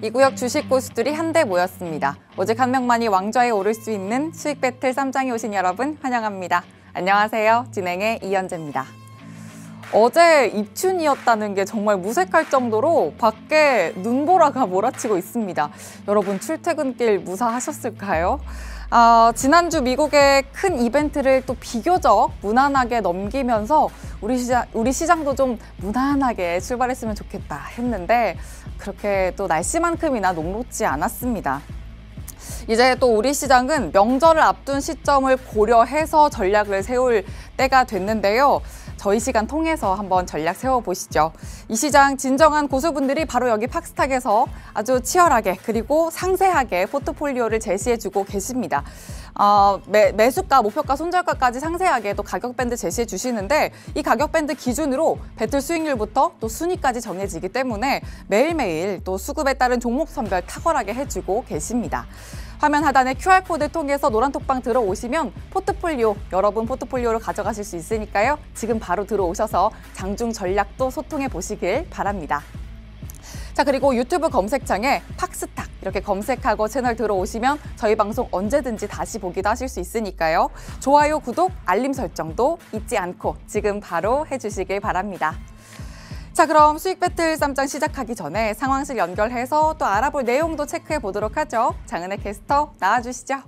이 구역 주식 고수들이 한데 모였습니다. 오직 한 명만이 왕좌에 오를 수 있는 수익 배틀 쌈장에 오신 여러분 환영합니다. 안녕하세요. 진행의 이현재입니다. 어제 입춘이었다는 게 정말 무색할 정도로 밖에 눈보라가 몰아치고 있습니다. 여러분 출퇴근길 무사하셨을까요? 지난주 미국의 큰 이벤트를 또 비교적 무난하게 넘기면서 우리 시장도 좀 무난하게 출발했으면 좋겠다 했는데 그렇게 또 날씨만큼이나 녹록지 않았습니다. 이제 또 우리 시장은 명절을 앞둔 시점을 고려해서 전략을 세울 때가 됐는데요. 저희 시간 통해서 한번 전략 세워보시죠. 이 시장 진정한 고수분들이 바로 여기 팍스탁에서 아주 치열하게 그리고 상세하게 포트폴리오를 제시해주고 계십니다. 매수가, 목표가, 손절가까지 상세하게 또 가격 밴드 제시해 주시는데 이 가격 밴드 기준으로 배틀 수익률부터 또 순위까지 정해지기 때문에 매일매일 또 수급에 따른 종목 선별 탁월하게 해주고 계십니다. 화면 하단에 QR코드 통해서 노란톡방 들어오시면 여러분 포트폴리오를 가져가실 수 있으니까요. 지금 바로 들어오셔서 장중 전략도 소통해 보시길 바랍니다. 자, 그리고 유튜브 검색창에 팍스탁 이렇게 검색하고 채널 들어오시면 저희 방송 언제든지 다시 보기도 하실 수 있으니까요. 좋아요, 구독, 알림 설정도 잊지 않고 지금 바로 해주시길 바랍니다. 자, 그럼 수익 배틀 쌈장 시작하기 전에 상황실 연결해서 또 알아볼 내용도 체크해 보도록 하죠. 장은혜 캐스터 나와주시죠.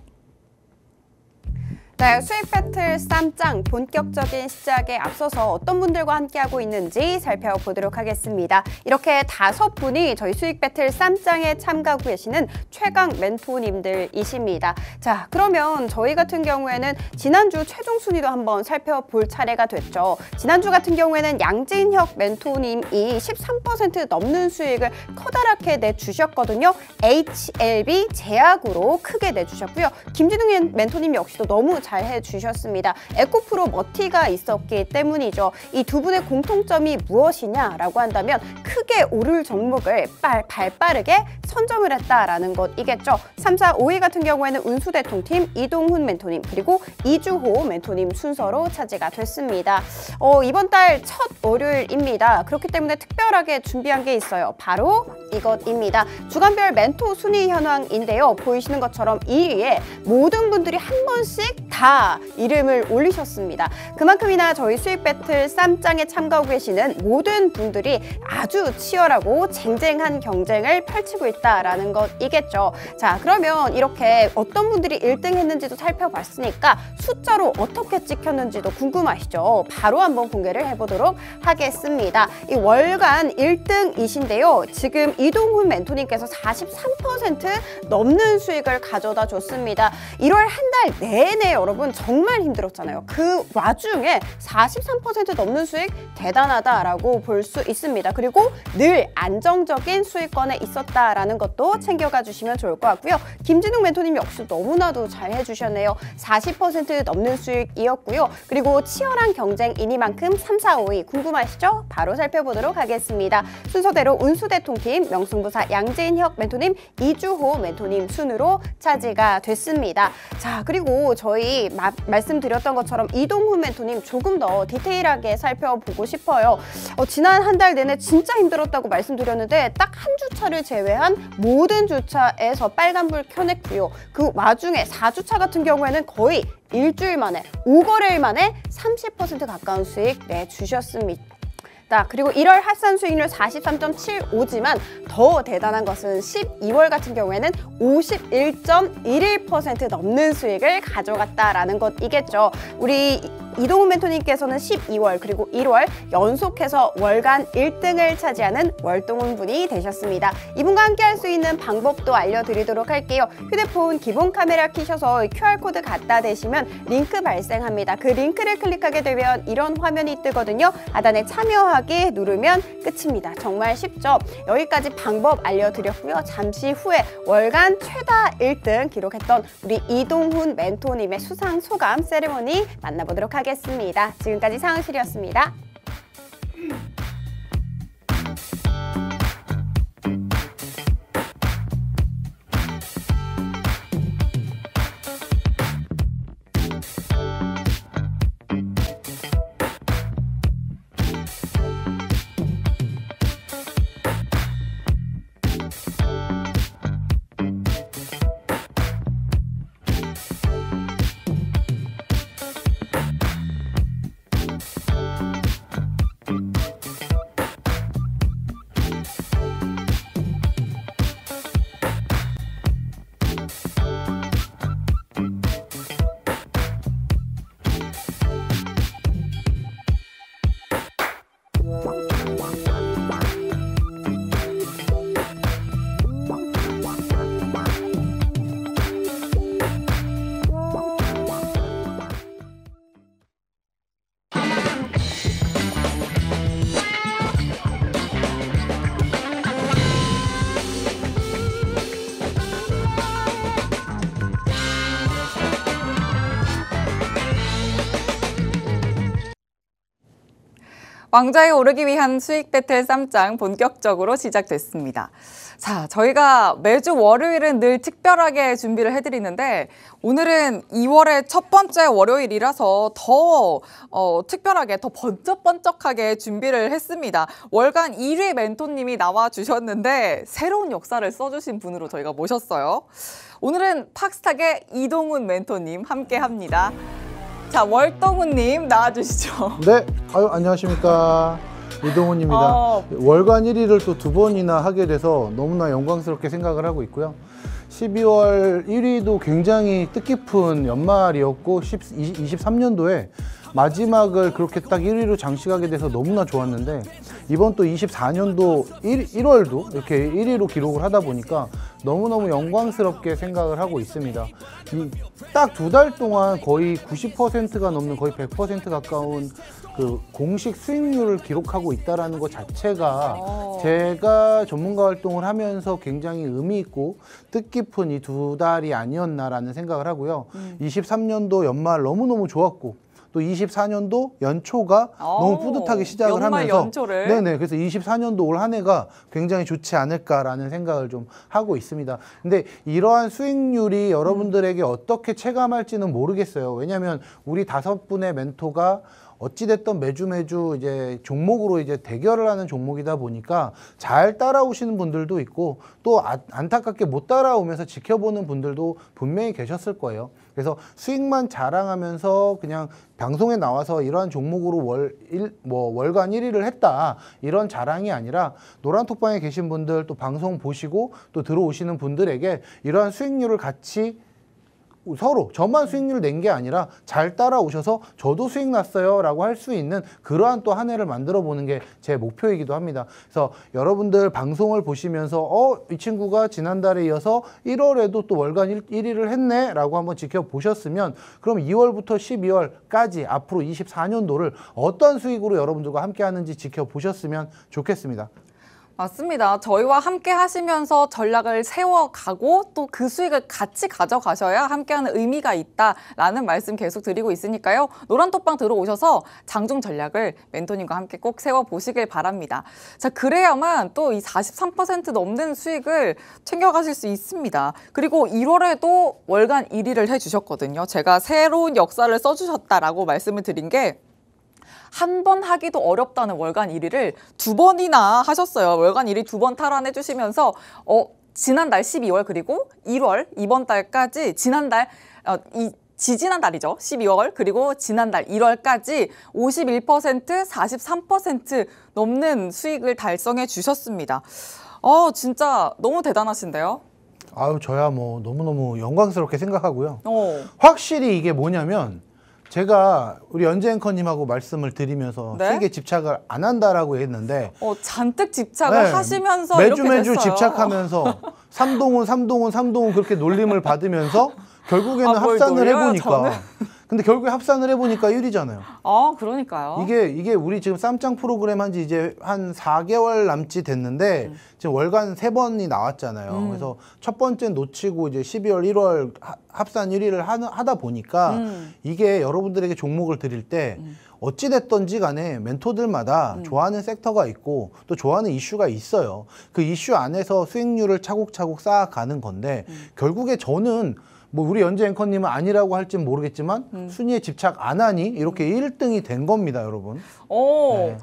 네, 수익 배틀 쌈장 본격적인 시작에 앞서서 어떤 분들과 함께하고 있는지 살펴보도록 하겠습니다. 이렇게 5분이 저희 수익 배틀 쌈장에 참가하고 계시는 최강 멘토님들이십니다. 자, 그러면 저희 같은 경우에는 지난주 최종 순위도 한번 살펴볼 차례가 됐죠. 지난주 같은 경우에는 양진혁 멘토님이 13% 넘는 수익을 커다랗게 내주셨거든요. HLB 제약으로 크게 내주셨고요. 김진웅 멘토님 역시도 너무 잘 해주셨습니다. 에코프로 머티가 있었기 때문이죠. 이 두 분의 공통점이 무엇이냐라고 한다면 크게 오를 종목을 발빠르게 선점을 했다라는 것이겠죠. 3, 4, 5위 같은 경우에는 운수대통팀 이동훈 멘토님 그리고 이주호 멘토님 순서로 차지가 됐습니다. 이번 달 첫 월요일입니다. 그렇기 때문에 특별하게 준비한 게 있어요. 바로 이것입니다. 주간별 멘토 순위 현황인데요. 보이시는 것처럼 1위에 모든 분들이 한 번씩 다 이름을 올리셨습니다. 그만큼이나 저희 수익 배틀 쌈장에 참가하고 계시는 모든 분들이 아주 치열하고 쟁쟁한 경쟁을 펼치고 있다라는 것이겠죠. 자, 그러면 이렇게 어떤 분들이 1등 했는지도 살펴봤으니까 숫자로 어떻게 찍혔는지도 궁금하시죠? 바로 한번 공개를 해보도록 하겠습니다. 이 월간 1등이신데요. 지금 이동훈 멘토님께서 43% 넘는 수익을 가져다 줬습니다. 1월 한 달 내내 여러분 정말 힘들었잖아요. 그 와중에 43% 넘는 수익 대단하다라고 볼 수 있습니다. 그리고 늘 안정적인 수익권에 있었다라는 것도 챙겨가 주시면 좋을 것 같고요. 김진웅 멘토님 역시 너무나도 잘 해주셨네요. 40% 넘는 수익이었고요. 그리고 치열한 경쟁이니만큼 3, 4, 5위 궁금하시죠? 바로 살펴보도록 하겠습니다. 순서대로 운수대통팀 명승부사 양진혁 멘토님, 이주호 멘토님 순으로 차지가 됐습니다. 자, 그리고 저희 말씀드렸던 것처럼 이동훈 멘토님 조금 더 디테일하게 살펴보고 싶어요. 지난 한 달 내내 진짜 힘들었다고 말씀드렸는데 딱 한 주차를 제외한 모든 주차에서 빨간불 켜냈고요. 그 와중에 4주차 같은 경우에는 거의 일주일 만에, 5거래일 만에 30% 가까운 수익 내주셨습니다. 그리고 1월 합산 수익률 43.75지만 더 대단한 것은 12월 같은 경우에는 51.11% 넘는 수익을 가져갔다라는 것이겠죠. 우리 이동훈 멘토님께서는 12월 그리고 1월 연속해서 월간 1등을 차지하는 월동훈 분이 되셨습니다. 이분과 함께 할 수 있는 방법도 알려드리도록 할게요. 휴대폰 기본 카메라 켜셔서 QR코드 갖다 대시면 링크 발생합니다. 그 링크를 클릭하게 되면 이런 화면이 뜨거든요. 하단에 참여하기 누르면 끝입니다. 정말 쉽죠? 여기까지 방법 알려드렸고요. 잠시 후에 월간 최다 1등 기록했던 우리 이동훈 멘토님의 수상 소감 세레모니 만나보도록 하겠습니다. 지금까지 상황실이었습니다. 왕좌에 오르기 위한 수익 배틀 쌈장 본격적으로 시작됐습니다. 자, 저희가 매주 월요일은 늘 특별하게 준비를 해드리는데 오늘은 2월의 첫 번째 월요일이라서 더 특별하게, 더 번쩍번쩍하게 준비를 했습니다. 월간 1위 멘토님이 나와주셨는데 새로운 역사를 써주신 분으로 저희가 모셨어요. 오늘은 팍스탁의 이동훈 멘토님 함께합니다. 자, 월동훈님 나와주시죠. 네, 안녕하십니까. 이동훈입니다. 월간 1위를 또 2번이나 하게 돼서 너무나 영광스럽게 생각을 하고 있고요. 12월 1위도 굉장히 뜻깊은 연말이었고 23년도에 마지막을 그렇게 딱 1위로 장식하게 돼서 너무나 좋았는데 이번 또 24년도 1월도 이렇게 1위로 기록을 하다 보니까 너무너무 영광스럽게 생각을 하고 있습니다. 딱 2달 동안 거의 90%가 넘는 거의 100% 가까운 그 공식 수익률을 기록하고 있다는 것 자체가 제가 전문가 활동을 하면서 굉장히 의미 있고 뜻깊은 이 2달이 아니었나라는 생각을 하고요. 23년도 연말 너무너무 좋았고 또 24년도 연초가 너무 뿌듯하게 시작을 하면서 연초를. 네네, 그래서 24년도 올 한 해가 굉장히 좋지 않을까라는 생각을 좀 하고 있습니다. 근데 이러한 수익률이 여러분들에게 어떻게 체감할지는 모르겠어요. 왜냐하면 우리 5분의 멘토가 어찌됐든 매주 이제 종목으로 이제 대결을 하는 종목이다 보니까 잘 따라오시는 분들도 있고 또 안타깝게 못 따라오면서 지켜보는 분들도 분명히 계셨을 거예요. 그래서 수익만 자랑하면서 그냥 방송에 나와서 이러한 종목으로 월간 1위를 했다 이런 자랑이 아니라 노란톡방에 계신 분들 또 방송 보시고 또 들어오시는 분들에게 이러한 수익률을 같이 서로 저만 수익률 낸 게 아니라 잘 따라오셔서 저도 수익 났어요 라고 할 수 있는 그러한 또 한 해를 만들어 보는 게 제 목표이기도 합니다. 그래서 여러분들 방송을 보시면서 이 친구가 지난달에 이어서 1월에도 또 월간 1위를 했네 라고 한번 지켜보셨으면 그럼 2월부터 12월까지 앞으로 24년도를 어떤 수익으로 여러분들과 함께 하는지 지켜보셨으면 좋겠습니다. 맞습니다. 저희와 함께 하시면서 전략을 세워가고 또 그 수익을 같이 가져가셔야 함께하는 의미가 있다라는 말씀 계속 드리고 있으니까요. 노란톡방 들어오셔서 장중 전략을 멘토님과 함께 꼭 세워보시길 바랍니다. 자, 그래야만 또 이 43% 넘는 수익을 챙겨가실 수 있습니다. 그리고 1월에도 월간 1위를 해주셨거든요. 제가 새로운 역사를 써주셨다라고 말씀을 드린 게 한 번 하기도 어렵다는 월간 1위를 2번이나 하셨어요. 월간 1위 2번 탈환해 주시면서 지난달 12월 그리고 1월 이번 달까지 지난달 지지난 달이죠. 12월 그리고 지난달 1월까지 51%, 43% 넘는 수익을 달성해 주셨습니다. 진짜 너무 대단하신데요. 저야 뭐 너무너무 영광스럽게 생각하고요. 확실히 이게 뭐냐면 제가 우리 연재 앵커님하고 말씀을 드리면서 네? 수익에 집착을 안 한다라고 했는데 잔뜩 집착을 하시면서 매주 이렇게 됐어요. 집착하면서 삼동훈 그렇게 놀림을 받으면서 결국에는 합산을 해보니까 근데 결국에 합산을 해보니까 1위잖아요. 그러니까요. 이게 우리 지금 쌈장 프로그램 한지 이제 한 4개월 남짓 됐는데 지금 월간 3번이 나왔잖아요. 그래서 첫 번째는 놓치고 이제 12월, 1월 합산 1위를 하다 보니까 이게 여러분들에게 종목을 드릴 때 어찌됐던지 간에 멘토들마다 좋아하는 섹터가 있고 또 좋아하는 이슈가 있어요. 그 이슈 안에서 수익률을 차곡차곡 쌓아가는 건데 결국에 저는 뭐 우리 연재 앵커님은 아니라고 할진 모르겠지만 순위에 집착 안 하니 이렇게 1등이 된 겁니다, 여러분. 네.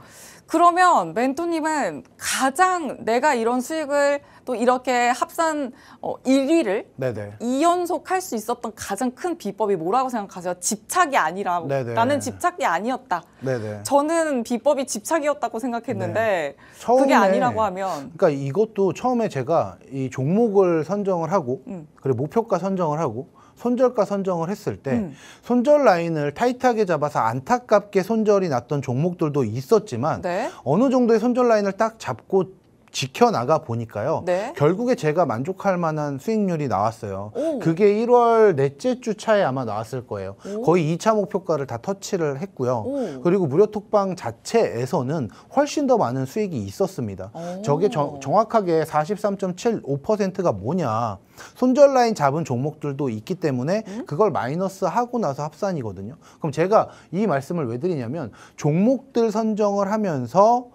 그러면 멘토님은 가장 내가 이런 수익을 또 이렇게 합산 1위를 네네. 2연속 할 수 있었던 가장 큰 비법이 뭐라고 생각하세요? 집착이 아니라 네네. 나는 집착이 아니었다. 네네. 저는 비법이 집착이었다고 생각했는데 네. 그게 아니라고 하면 그러니까 이것도 처음에 제가 이 종목을 선정을 하고 그리고 목표가 선정을 하고 손절가 선정을 했을 때 손절 라인을 타이트하게 잡아서 안타깝게 손절이 났던 종목들도 있었지만 네. 어느 정도의 손절 라인을 딱 잡고 지켜나가 보니까요. 네. 결국에 제가 만족할 만한 수익률이 나왔어요. 오. 그게 1월 넷째 주 차에 아마 나왔을 거예요. 오. 거의 2차 목표가를 다 터치를 했고요. 오. 그리고 무료 톡방 자체에서는 훨씬 더 많은 수익이 있었습니다. 오. 저게 정확하게 43.75%가 뭐냐. 손절 라인 잡은 종목들도 있기 때문에 그걸 마이너스 하고 나서 합산이거든요. 그럼 제가 이 말씀을 왜 드리냐면 종목들 선정을 하면서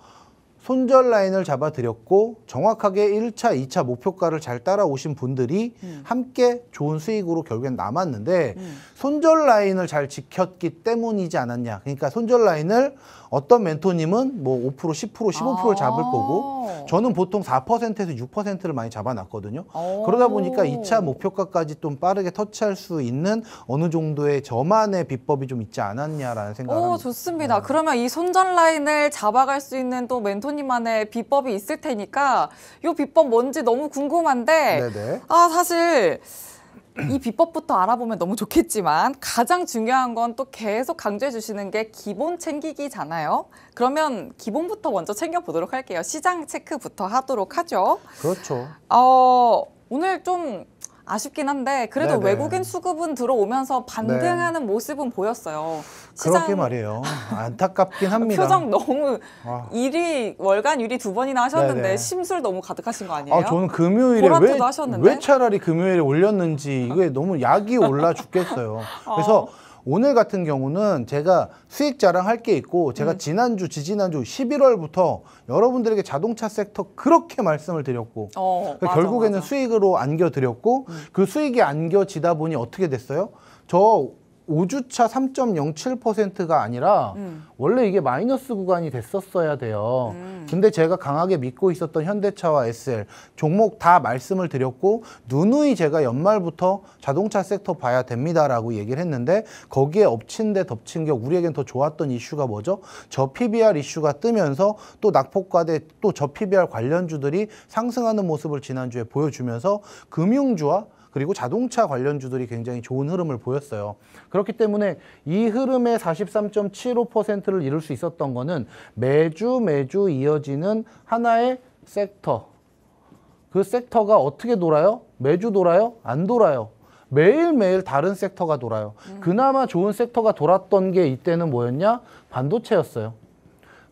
손절 라인을 잡아드렸고 정확하게 1차, 2차 목표가를 잘 따라오신 분들이 함께 좋은 수익으로 결국엔 남았는데 손절 라인을 잘 지켰기 때문이지 않았냐. 그러니까 손절 라인을 어떤 멘토님은 뭐 5%, 10%, 15%를 잡을 거고 저는 보통 4%에서 6%를 많이 잡아놨거든요. 그러다 보니까 2차 목표가까지 좀 빠르게 터치할 수 있는 어느 정도의 저만의 비법이 좀 있지 않았냐라는 생각을 합니다. 좋습니다. 그러면 이 손절 라인을 잡아갈 수 있는 또 멘토님만의 비법이 있을 테니까 이 비법 뭔지 너무 궁금한데 네네. 사실 이 비법부터 알아보면 너무 좋겠지만 가장 중요한 건 또 계속 강조해 주시는 게 기본 챙기기잖아요. 그러면 기본부터 먼저 챙겨보도록 할게요. 시장 체크부터 하도록 하죠. 그렇죠. 오늘 좀 아쉽긴 한데 그래도 네네. 외국인 수급은 들어오면서 반등하는 모습은 보였어요. 그렇게 말이에요. 안타깝긴 합니다. 표정 너무 아. 월간 1위 2번이나 하셨는데 네네. 심술 너무 가득하신 거 아니에요? 저는 금요일에 보라트도 하셨는데? 왜 차라리 금요일에 올렸는지 이게 너무 약이 올라 죽겠어요. 그래서 오늘 같은 경우는 제가 수익 자랑할 게 있고 제가 지난주, 지지난주 11월부터 여러분들에게 자동차 섹터 그렇게 말씀을 드렸고 맞아, 결국에는 맞아. 수익으로 안겨드렸고 그 수익이 안겨지다 보니 어떻게 됐어요? 저 5주차 3.07%가 아니라 원래 이게 마이너스 구간이 됐었어야 돼요. 근데 제가 강하게 믿고 있었던 현대차와 SL 종목 다 말씀을 드렸고 누누이 제가 연말부터 자동차 섹터 봐야 됩니다라고 얘기를 했는데 거기에 엎친 데 덮친 격 우리에겐 더 좋았던 이슈가 뭐죠? 저 PBR 이슈가 뜨면서 또 낙폭과대 또 저 PBR 관련주들이 상승하는 모습을 지난주에 보여주면서 금융주와 그리고 자동차 관련주들이 굉장히 좋은 흐름을 보였어요. 그렇기 때문에 이 흐름의 43.75%를 이룰 수 있었던 거는 매주 이어지는 하나의 섹터. 그 섹터가 어떻게 돌아요? 매주 돌아요? 안 돌아요. 매일매일 다른 섹터가 돌아요. 그나마 좋은 섹터가 돌았던 게 이때는 뭐였냐? 반도체였어요.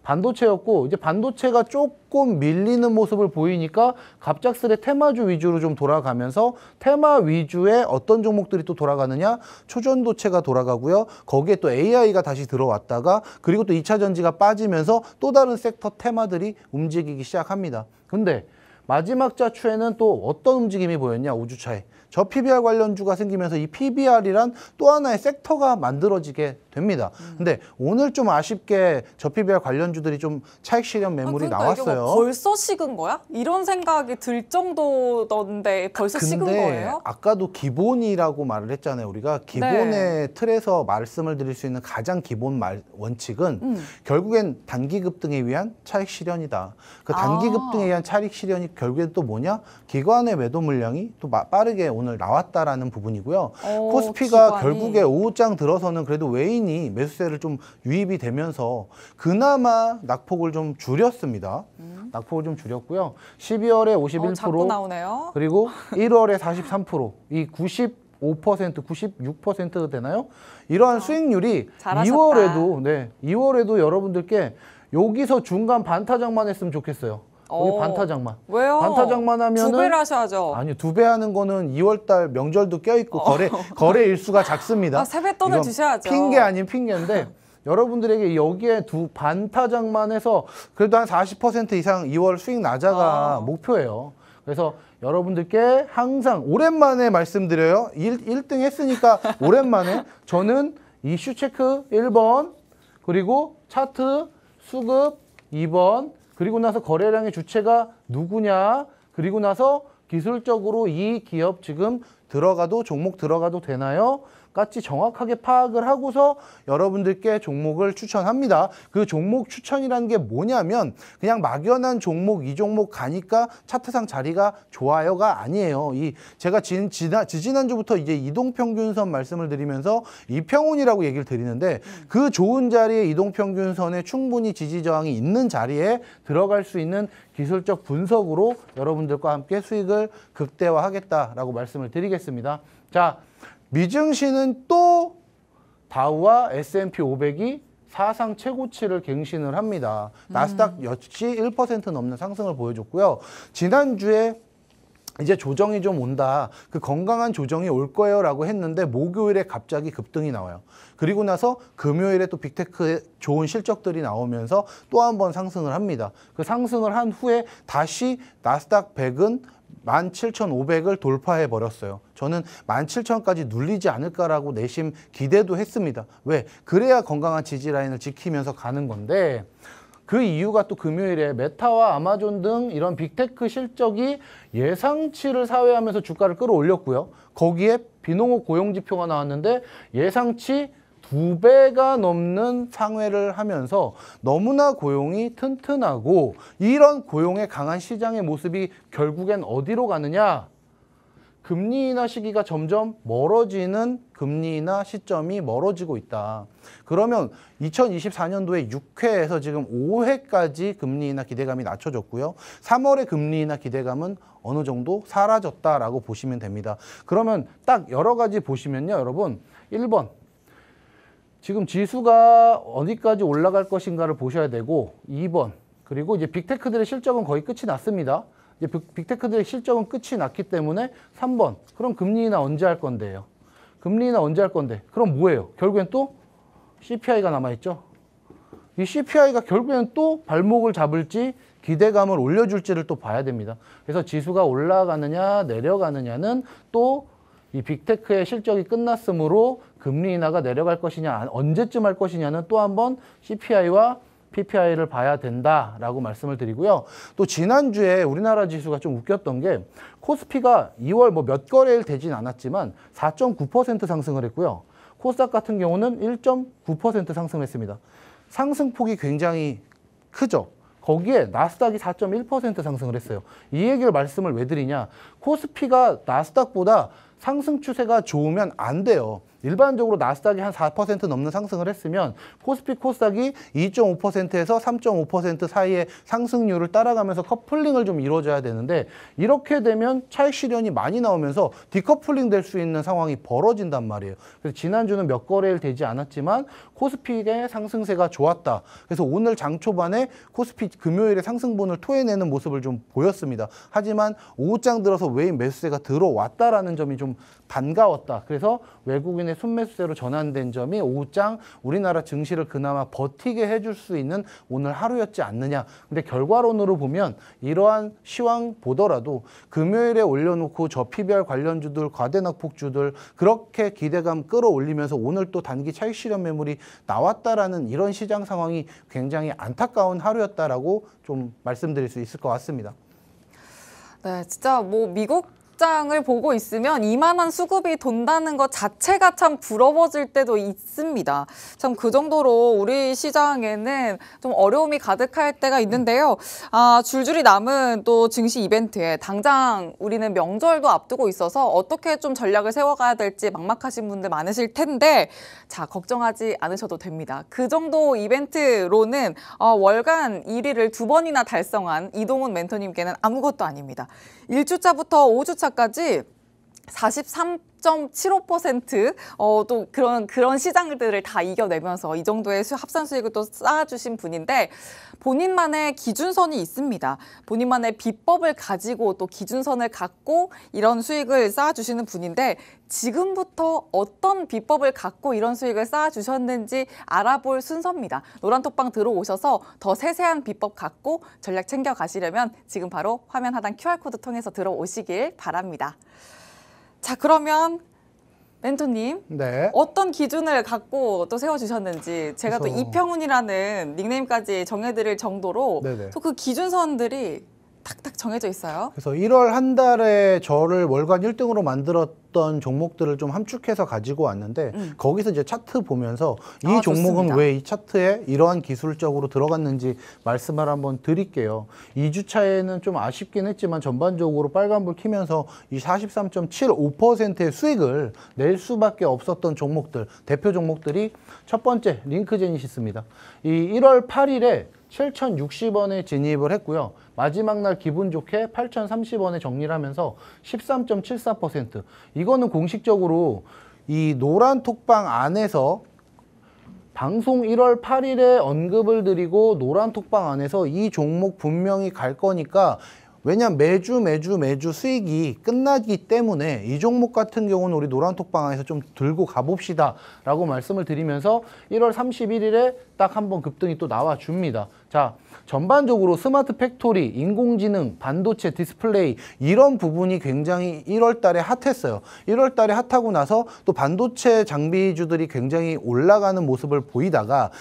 반도체였고 이제 반도체가 조금 밀리는 모습을 보이니까 갑작스레 테마주 위주로 좀 돌아가면서 테마 위주의 어떤 종목들이 또 돌아가느냐 초전도체가 돌아가고요. 거기에 또 AI가 다시 들어왔다가 그리고 또 2차 전지가 빠지면서 또 다른 섹터 테마들이 움직이기 시작합니다. 근데 마지막 자추에는 또 어떤 움직임이 보였냐 5주차에 저 PBR 관련주가 생기면서 이 PBR이란 또 하나의 섹터가 만들어지게 됩니다. 근데 오늘 좀 아쉽게 저 PBR 관련주들이 좀 차익 실현 매물이 그러니까 나왔어요. 이게 뭐 벌써 식은 거야? 이런 생각이 들 정도던데 벌써 식은 거예요? 아까도 기본이라고 말을 했잖아요. 우리가 기본의 틀에서 말씀을 드릴 수 있는 가장 기본 원칙은 결국엔 단기 급등에 위한 차익 실현이다. 그 단기 급등에 의한 차익 실현이 결국엔 또 뭐냐? 기관의 매도 물량이 또 빠르게 오늘 나왔다라는 부분이고요. 코스피가 기관이. 결국에 오후장 들어서는 그래도 외인이 매수세를 좀 유입이 되면서 그나마 낙폭을 좀 줄였습니다. 낙폭을 좀 줄였고요. 12월에 51% 자꾸 나오네요. 그리고 1월에 43% 이 95%, 96% 되나요? 이러한 수익률이 잘하셨다. 2월에도 여러분들께 여기서 중간 반타작만 했으면 좋겠어요. 거기 반타작만. 왜요? 반타작만 하면은 2배를 하셔야죠. 아니요, 2배 하는 거는 2월달 명절도 껴있고 거래 일수가 작습니다. 세뱃돈을 이건 주셔야죠. 핑계 아닌 핑계인데 여러분들에게 여기에 반타작만 해서 그래도 한 40% 이상 2월 수익 나자가 목표예요. 그래서 여러분들께 항상 오랜만에 말씀드려요. 1등 했으니까 오랜만에 저는 이슈 체크 1번 그리고 차트 수급 2번 그리고 나서 거래량의 주체가 누구냐 그리고 나서 기술적으로 이 기업 지금 종목 들어가도 되나요? 같이 정확하게 파악을 하고서 여러분들께 종목을 추천합니다. 그 종목 추천이라는 게 뭐냐면 그냥 막연한 종목, 이 종목 가니까 차트상 자리가 좋아요가 아니에요. 제가 지지난주부터 이제 이동평균선 말씀을 드리면서 이평훈이라고 얘기를 드리는데 그 좋은 자리에 이동평균선에 충분히 지지 저항이 있는 자리에 들어갈 수 있는 기술적 분석으로 여러분들과 함께 수익을 극대화하겠다라고 말씀을 드리겠습니다. 자, 미증시는 또 다우와 S&P 500이 사상 최고치를 갱신을 합니다. 나스닥 역시 1% 넘는 상승을 보여줬고요. 지난주에 이제 조정이 좀 온다. 그 건강한 조정이 올 거예요 라고 했는데 목요일에 갑자기 급등이 나와요. 그리고 나서 금요일에 또 빅테크의 좋은 실적들이 나오면서 또 한 번 상승을 합니다. 그 상승을 한 후에 다시 나스닥 100은 17,500을 돌파해 버렸어요. 저는 17,000까지 눌리지 않을까라고 내심 기대도 했습니다. 왜? 그래야 건강한 지지 라인을 지키면서 가는 건데 그 이유가 또 금요일에 메타와 아마존 등 이런 빅테크 실적이 예상치를 사회하면서 주가를 끌어올렸고요. 거기에 비농업 고용지표가 나왔는데 예상치 2배가 넘는 상회를 하면서 너무나 고용이 튼튼하고 이런 고용의 강한 시장의 모습이 결국엔 어디로 가느냐? 금리 인하 시기가 점점 멀어지는 금리 인하 시점이 멀어지고 있다. 그러면 2024년도에 6회에서 지금 5회까지 금리 인하 기대감이 낮춰졌고요. 3월의 금리 인하 기대감은 어느 정도 사라졌다라고 보시면 됩니다. 그러면 딱 여러 가지 보시면요, 여러분. 1번. 지금 지수가 어디까지 올라갈 것인가를 보셔야 되고 2번. 그리고 이제 빅테크들의 실적은 거의 끝이 났습니다. 이제 빅테크들의 실적은 끝이 났기 때문에 3번. 그럼 금리 인하 언제 할 건데요? 금리 인하 언제 할 건데? 그럼 뭐예요? 결국엔 또 CPI가 남아있죠? 이 CPI가 결국엔 또 발목을 잡을지 기대감을 올려줄지를 또 봐야 됩니다. 그래서 지수가 올라가느냐 내려가느냐는 또 이 빅테크의 실적이 끝났으므로 금리 인하가 내려갈 것이냐 언제쯤 할 것이냐는 또 한번 CPI와 PPI를 봐야 된다라고 말씀을 드리고요. 또 지난주에 우리나라 지수가 좀 웃겼던 게 코스피가 2월 뭐 몇 거래일 되진 않았지만 4.9% 상승을 했고요. 코스닥 같은 경우는 1.9% 상승했습니다. 상승폭이 굉장히 크죠. 거기에 나스닥이 4.1% 상승을 했어요. 이 얘기를 말씀을 왜 드리냐. 코스피가 나스닥보다 상승 추세가 좋으면 안 돼요. 일반적으로 나스닥이 한 4% 넘는 상승을 했으면 코스피 코스닥이 2.5%에서 3.5% 사이의 상승률을 따라가면서 커플링을 좀 이루어져야 되는데 이렇게 되면 차익 실현이 많이 나오면서 디커플링 될 수 있는 상황이 벌어진단 말이에요. 그래서 지난주는 몇 거래일 되지 않았지만 코스피의 상승세가 좋았다. 그래서 오늘 장 초반에 코스피 금요일에 상승분을 토해내는 모습을 좀 보였습니다. 하지만 오후장 들어서 외인 매수세가 들어왔다라는 점이 좀 반가웠다. 그래서 외국인의 순매수세로 전환된 점이 오후장 우리나라 증시를 그나마 버티게 해줄 수 있는 오늘 하루였지 않느냐. 근데 결과론으로 보면 이러한 시황 보더라도 금요일에 올려놓고 저PBR 관련주들, 과대낙폭주들 그렇게 기대감 끌어올리면서 오늘 또 단기 차익 실현 매물이 나왔다라는 이런 시장 상황이 굉장히 안타까운 하루였다라고 좀 말씀드릴 수 있을 것 같습니다. 네, 진짜 뭐 미국 장을 보고 있으면 이만한 수급이 돈다는 것 자체가 참 부러워질 때도 있습니다. 참 그 정도로 우리 시장에는 좀 어려움이 가득할 때가 있는데요. 줄줄이 남은 또 증시 이벤트에 당장 우리는 명절도 앞두고 있어서 어떻게 좀 전략을 세워가야 될지 막막하신 분들 많으실 텐데 자, 걱정하지 않으셔도 됩니다. 그 정도 이벤트로는 월간 1위를 2번이나 달성한 이동훈 멘토님께는 아무것도 아닙니다. 1주차부터 5주차까지 43.75% 또 그런 시장들을 다 이겨내면서 이 정도의 합산 수익을 또 쌓아주신 분인데 본인만의 기준선이 있습니다. 본인만의 비법을 가지고 또 기준선을 갖고 이런 수익을 쌓아주시는 분인데 지금부터 어떤 비법을 갖고 이런 수익을 쌓아주셨는지 알아볼 순서입니다. 노란톡방 들어오셔서 더 세세한 비법 갖고 전략 챙겨가시려면 지금 바로 화면 하단 QR코드 통해서 들어오시길 바랍니다. 자, 그러면 멘토님, 네. 어떤 기준을 갖고 또 세워주셨는지 제가 또 이평훈이라는 닉네임까지 정해드릴 정도로 또 그 기준선들이 탁탁 정해져 있어요. 그래서 1월 한 달에 저를 월간 1등으로 만들었던 종목들을 좀 함축해서 가지고 왔는데 거기서 이제 차트 보면서 이 종목은 좋습니다. 왜 이 차트에 이러한 기술적으로 들어갔는지 말씀을 한번 드릴게요. 2주차에는 좀 아쉽긴 했지만 전반적으로 빨간불 켜면서 이 43.75%의 수익을 낼 수밖에 없었던 종목들, 대표 종목들이 첫 번째 링크제니시스입니다. 이 1월 8일에 7,060원에 진입을 했고요. 마지막 날 기분 좋게 8,030원에 정리를 하면서 13.74%. 이거는 공식적으로 이 노란 톡방 안에서 방송 1월 8일에 언급을 드리고 노란 톡방 안에서 이 종목 분명히 갈 거니까 왜냐면 매주 수익이 끝나기 때문에 이 종목 같은 경우는 우리 노란톡방 안에서 좀 들고 가봅시다 라고 말씀을 드리면서 1월 31일에 딱 한번 급등이 또 나와줍니다. 자, 전반적으로 스마트 팩토리, 인공지능, 반도체, 디스플레이 이런 부분이 굉장히 1월 달에 핫했어요. 1월 달에 핫하고 나서 또 반도체 장비주들이 굉장히 올라가는 모습을 보이다가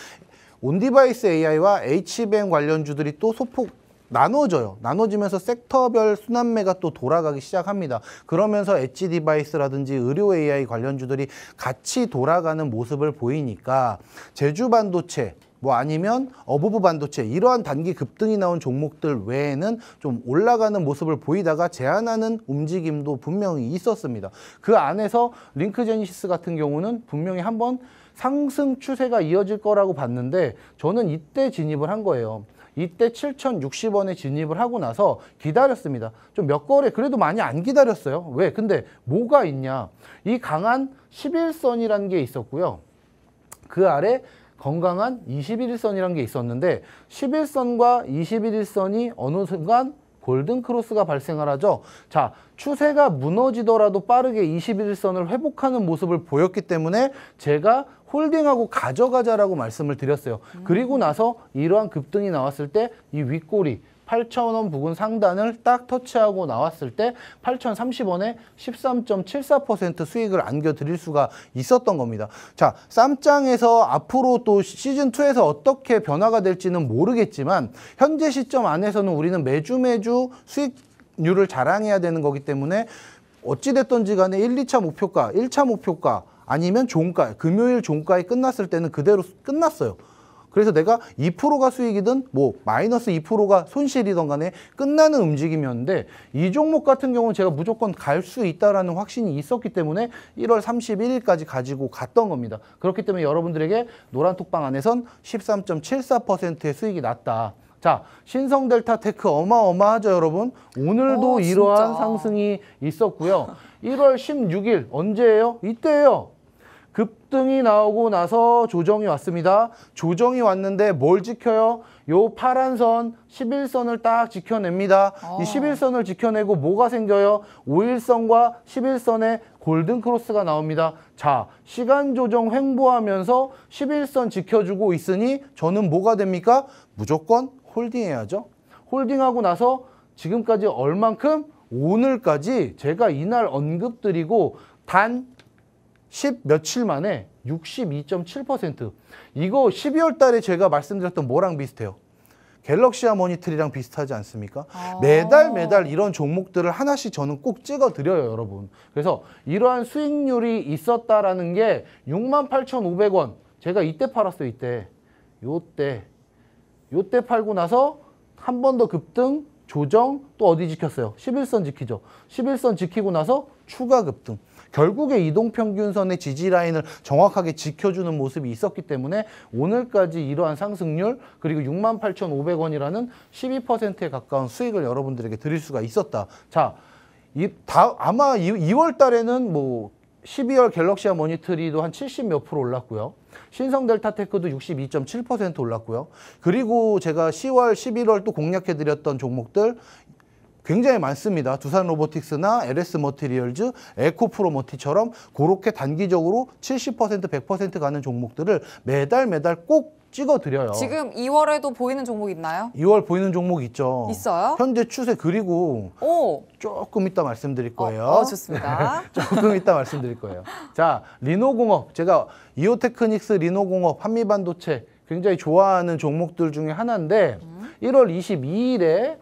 온디바이스 AI와 HBM 관련주들이 또 소폭 나눠져요. 나눠지면서 섹터별 순환매가 또 돌아가기 시작합니다. 그러면서 엣지 디바이스라든지 의료 AI 관련주들이 같이 돌아가는 모습을 보이니까 제주 반도체 뭐 아니면 어부부 반도체 이러한 단기 급등이 나온 종목들 외에는 좀 올라가는 모습을 보이다가 제한하는 움직임도 분명히 있었습니다. 그 안에서 링크제니시스 같은 경우는 분명히 한번 상승 추세가 이어질 거라고 봤는데 저는 이때 진입을 한 거예요. 이때 7,060원에 진입을 하고 나서 기다렸습니다. 좀 몇 거래 그래도 많이 안 기다렸어요. 왜? 근데 뭐가 있냐? 이 강한 11선이라는 게 있었고요. 그 아래 건강한 21일선이라는 게 있었는데 11선과 21일선이 어느 순간 골든 크로스가 발생을 하죠. 자, 추세가 무너지더라도 빠르게 21일선을 회복하는 모습을 보였기 때문에 제가 홀딩하고 가져가자라고 말씀을 드렸어요. 그리고 나서 이러한 급등이 나왔을 때 이 윗꼬리 8,000원 부근 상단을 딱 터치하고 나왔을 때 8,030원에 13.74% 수익을 안겨드릴 수가 있었던 겁니다. 자, 쌈장에서 앞으로 또 시즌2에서 어떻게 변화가 될지는 모르겠지만 현재 시점 안에서는 우리는 매주 수익률을 자랑해야 되는 거기 때문에 어찌됐든지 간에 1, 2차 목표가, 1차 목표가 아니면 종가, 금요일 종가에 끝났을 때는 그대로 끝났어요. 그래서 내가 2%가 수익이든 뭐 마이너스 2%가 손실이든 간에 끝나는 움직임이었는데 이 종목 같은 경우는 제가 무조건 갈 수 있다라는 확신이 있었기 때문에 1월 31일까지 가지고 갔던 겁니다. 그렇기 때문에 여러분들에게 노란톡방 안에선 13.74%의 수익이 났다. 자, 신성델타테크 어마어마하죠, 여러분? 오늘도 이러한 상승이 있었고요. 1월 16일 언제예요? 이때예요. 급등이 나오고 나서 조정이 왔습니다. 조정이 왔는데 뭘 지켜요? 요 파란 선 11선을 딱 지켜냅니다. 이 11선을 지켜내고 뭐가 생겨요? 5일선과 11선에 골든 크로스가 나옵니다. 자, 시간 조정 횡보하면서 11선 지켜주고 있으니 저는 뭐가 됩니까? 무조건 홀딩해야죠. 홀딩하고 나서 지금까지 얼만큼? 오늘까지 제가 이날 언급드리고 단 10 며칠 만에 62.7%. 이거 12월 달에 제가 말씀드렸던 뭐랑 비슷해요? 갤럭시아 모니터리랑 비슷하지 않습니까? 매달 이런 종목들을 하나씩 저는 꼭 찍어드려요, 여러분. 그래서 이러한 수익률이 있었다라는 게 68,500원. 제가 이때 팔았어요, 이때. 요때 팔고 나서 한 번 더 급등, 조정, 또 어디 지켰어요? 11선 지키죠. 11선 지키고 나서 추가 급등. 결국에 이동평균선의 지지라인을 정확하게 지켜주는 모습이 있었기 때문에 오늘까지 이러한 상승률 그리고 68,500원이라는 12%에 가까운 수익을 여러분들에게 드릴 수가 있었다. 자, 아마 2월 달에는 뭐 12월 갤럭시아 모니터리도 한 70 몇 프로 올랐고요. 신성델타테크도 62.7% 올랐고요. 그리고 제가 10월, 11월 또 공략해드렸던 종목들 굉장히 많습니다. 두산 로보틱스나 LS 머티리얼즈, 에코프로머티처럼 그렇게 단기적으로 70%, 100% 가는 종목들을 매달 꼭 찍어드려요. 지금 2월에도 보이는 종목 있나요? 2월 보이는 종목 있죠. 있어요? 현재 추세 그리고 조금 이따 말씀드릴 거예요. 좋습니다. 조금 이따 말씀드릴 거예요. 자, 리노공업. 제가 이오테크닉스, 리노공업, 한미반도체 굉장히 좋아하는 종목들 중에 하나인데 1월 22일에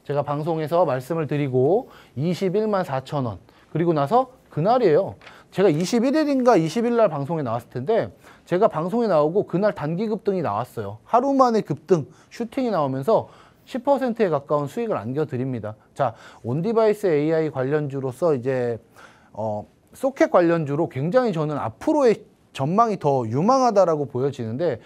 제가 방송에서 말씀을 드리고 21만 4천 원. 그리고 나서 그날이에요. 제가 21일인가 20일 날 방송에 나왔을 텐데 제가 방송에 나오고 그날 단기 급등이 나왔어요. 하루 만에 급등, 슈팅이 나오면서 10%에 가까운 수익을 안겨드립니다. 자, 온디바이스 AI 관련주로서 이제 소켓 관련주로 굉장히 저는 앞으로의 전망이 더 유망하다라고 보여지는데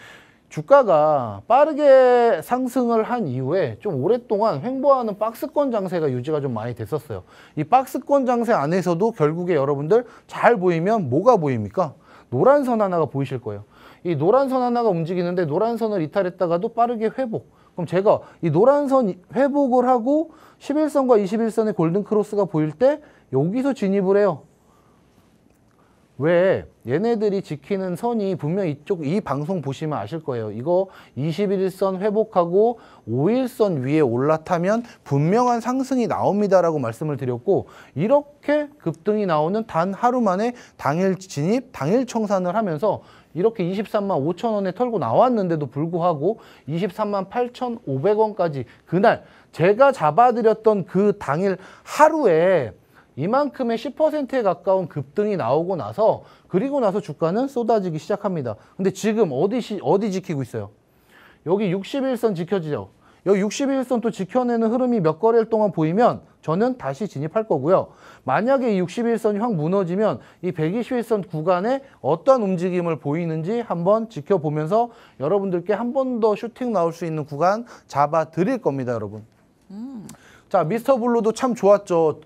주가가 빠르게 상승을 한 이후에 좀 오랫동안 횡보하는 박스권 장세가 유지가 좀 많이 됐었어요. 이 박스권 장세 안에서도 결국에 여러분들 잘 보이면 뭐가 보입니까? 노란 선 하나가 보이실 거예요. 이 노란 선 하나가 움직이는데 노란 선을 이탈했다가도 빠르게 회복. 그럼 제가 이 노란 선 회복을 하고 11선과 21선의 골든 크로스가 보일 때 여기서 진입을 해요. 왜 얘네들이 지키는 선이 분명 이 방송 보시면 아실 거예요. 이거 21선 회복하고 5일선 위에 올라타면 분명한 상승이 나옵니다라고 말씀을 드렸고 이렇게 급등이 나오는 단 하루 만에 당일 진입, 당일 청산을 하면서 이렇게 23만 5천 원에 털고 나왔는데도 불구하고 23만 8,500원까지 그날 제가 잡아드렸던 그 당일 하루에 이만큼의 10%에 가까운 급등이 나오고 나서 그리고 나서 주가는 쏟아지기 시작합니다. 근데 지금 어디 지키고 있어요? 여기 61선 지켜지죠? 여기 61선 또 지켜내는 흐름이 몇 거래일 동안 보이면 저는 다시 진입할 거고요. 만약에 이 61선이 확 무너지면 이 121선 구간에 어떤 움직임을 보이는지 한번 지켜보면서 여러분들께 한 번 더 슈팅 나올 수 있는 구간 잡아 드릴 겁니다, 여러분. 자, 미스터 블루도 참 좋았죠.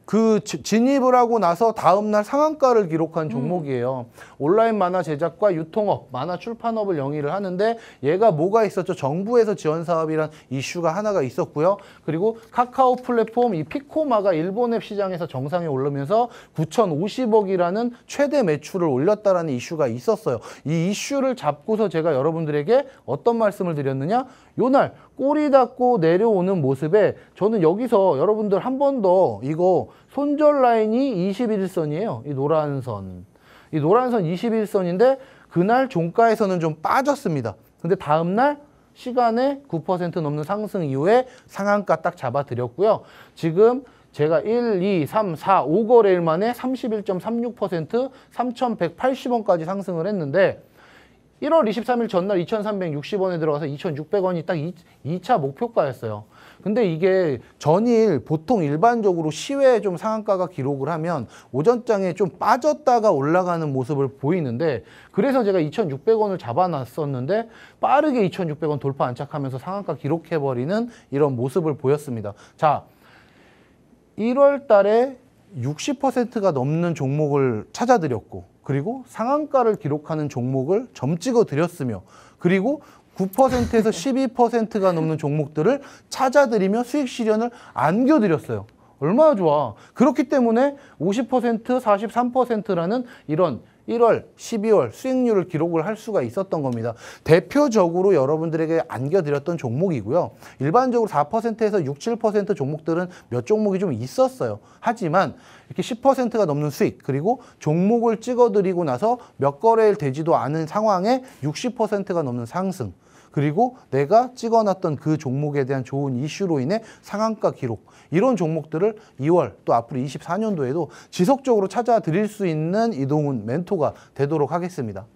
그 진입을 하고 나서 다음날 상한가를 기록한 종목이에요. 온라인 만화 제작과 유통업, 만화 출판업을 영위를 하는데 얘가 뭐가 있었죠? 정부에서 지원 사업이란 이슈가 하나가 있었고요. 그리고 카카오 플랫폼 이 피코마가 일본 앱 시장에서 정상에 오르면서 9,050억이라는 최대 매출을 올렸다라는 이슈가 있었어요. 이 이슈를 잡고서 제가 여러분들에게 어떤 말씀을 드렸느냐? 요날 꼬리 닫고 내려오는 모습에 저는 여기서 여러분들 한 번 더 이거 손절 라인이 21선이에요. 이 노란 선. 이 노란 선 21선인데 그날 종가에서는 좀 빠졌습니다. 근데 다음날 시간에 9% 넘는 상승 이후에 상한가 딱 잡아드렸고요. 지금 제가 1, 2, 3, 4, 5거래일 만에 31.36% 3,180원까지 상승을 했는데 1월 23일 전날 2,360원에 들어가서 2,600원이 딱 2차 목표가였어요. 근데 이게 전일 보통 일반적으로 시외에 좀 상한가가 기록을 하면 오전장에 좀 빠졌다가 올라가는 모습을 보이는데 그래서 제가 2,600원을 잡아놨었는데 빠르게 2,600원 돌파 안착하면서 상한가 기록해버리는 이런 모습을 보였습니다. 자, 1월 달에 60%가 넘는 종목을 찾아드렸고 그리고 상한가를 기록하는 종목을 점 찍어 드렸으며 그리고 9%에서 12%가 넘는 종목들을 찾아드리며 수익 실현을 안겨드렸어요. 얼마나 좋아. 그렇기 때문에 50%, 43%라는 이런 1월, 12월 수익률을 기록을 할 수가 있었던 겁니다. 대표적으로 여러분들에게 안겨드렸던 종목이고요. 일반적으로 4%에서 6, 7% 종목들은 몇 종목이 좀 있었어요. 하지만 이렇게 10%가 넘는 수익 그리고 종목을 찍어드리고 나서 몇 거래일 되지도 않은 상황에 60%가 넘는 상승 그리고 내가 찍어놨던 그 종목에 대한 좋은 이슈로 인해 상한가 기록 이런 종목들을 2월 또 앞으로 24년도에도 지속적으로 찾아드릴 수 있는 이동훈 멘토가 되도록 하겠습니다.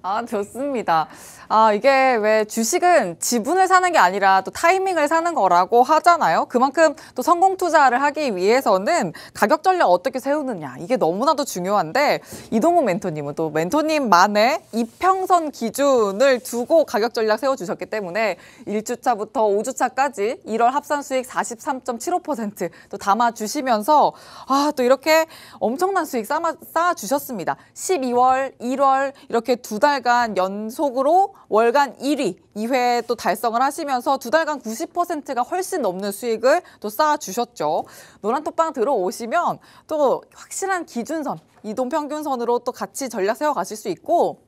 아, 좋습니다. 아, 이게 왜 주식은 지분을 사는 게 아니라 또 타이밍을 사는 거라고 하잖아요. 그만큼 또 성공 투자를 하기 위해서는 가격 전략 어떻게 세우느냐. 이게 너무나도 중요한데 이동훈 멘토님은 또 멘토님만의 이평선 기준을 두고 가격 전략 세워주셨기 때문에 1주차부터 5주차까지 1월 합산 수익 43.75% 또 담아주시면서 아, 또 이렇게 엄청난 수익 쌓아주셨습니다. 12월, 1월 이렇게 두 달간 연속으로 월간 1위, 2회 또 달성을 하시면서 두 달간 90%가 훨씬 넘는 수익을 또 쌓아주셨죠. 노란톡방 들어오시면 또 확실한 기준선, 이동평균선으로 또 같이 전략 세워가실 수 있고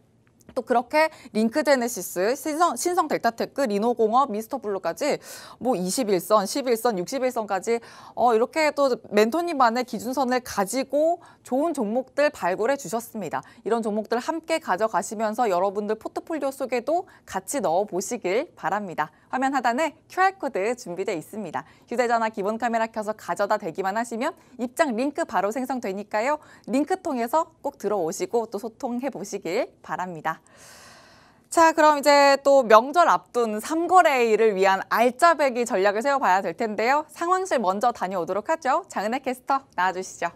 또 그렇게 링크 제네시스, 신성 델타테크, 리노공업, 미스터블루까지 뭐 21선, 11선, 61선까지 이렇게 또 멘토님만의 기준선을 가지고 좋은 종목들 발굴해 주셨습니다. 이런 종목들 함께 가져가시면서 여러분들 포트폴리오 속에도 같이 넣어보시길 바랍니다. 화면 하단에 QR코드 준비되어 있습니다. 휴대전화 기본 카메라 켜서 가져다 대기만 하시면 입장 링크 바로 생성되니까요. 링크 통해서 꼭 들어오시고 또 소통해 보시길 바랍니다. 자, 그럼 이제 또 명절 앞둔 삼거래일을 위한 알짜배기 전략을 세워봐야 될 텐데요. 상황실 먼저 다녀오도록 하죠. 장은혜 캐스터 나와주시죠.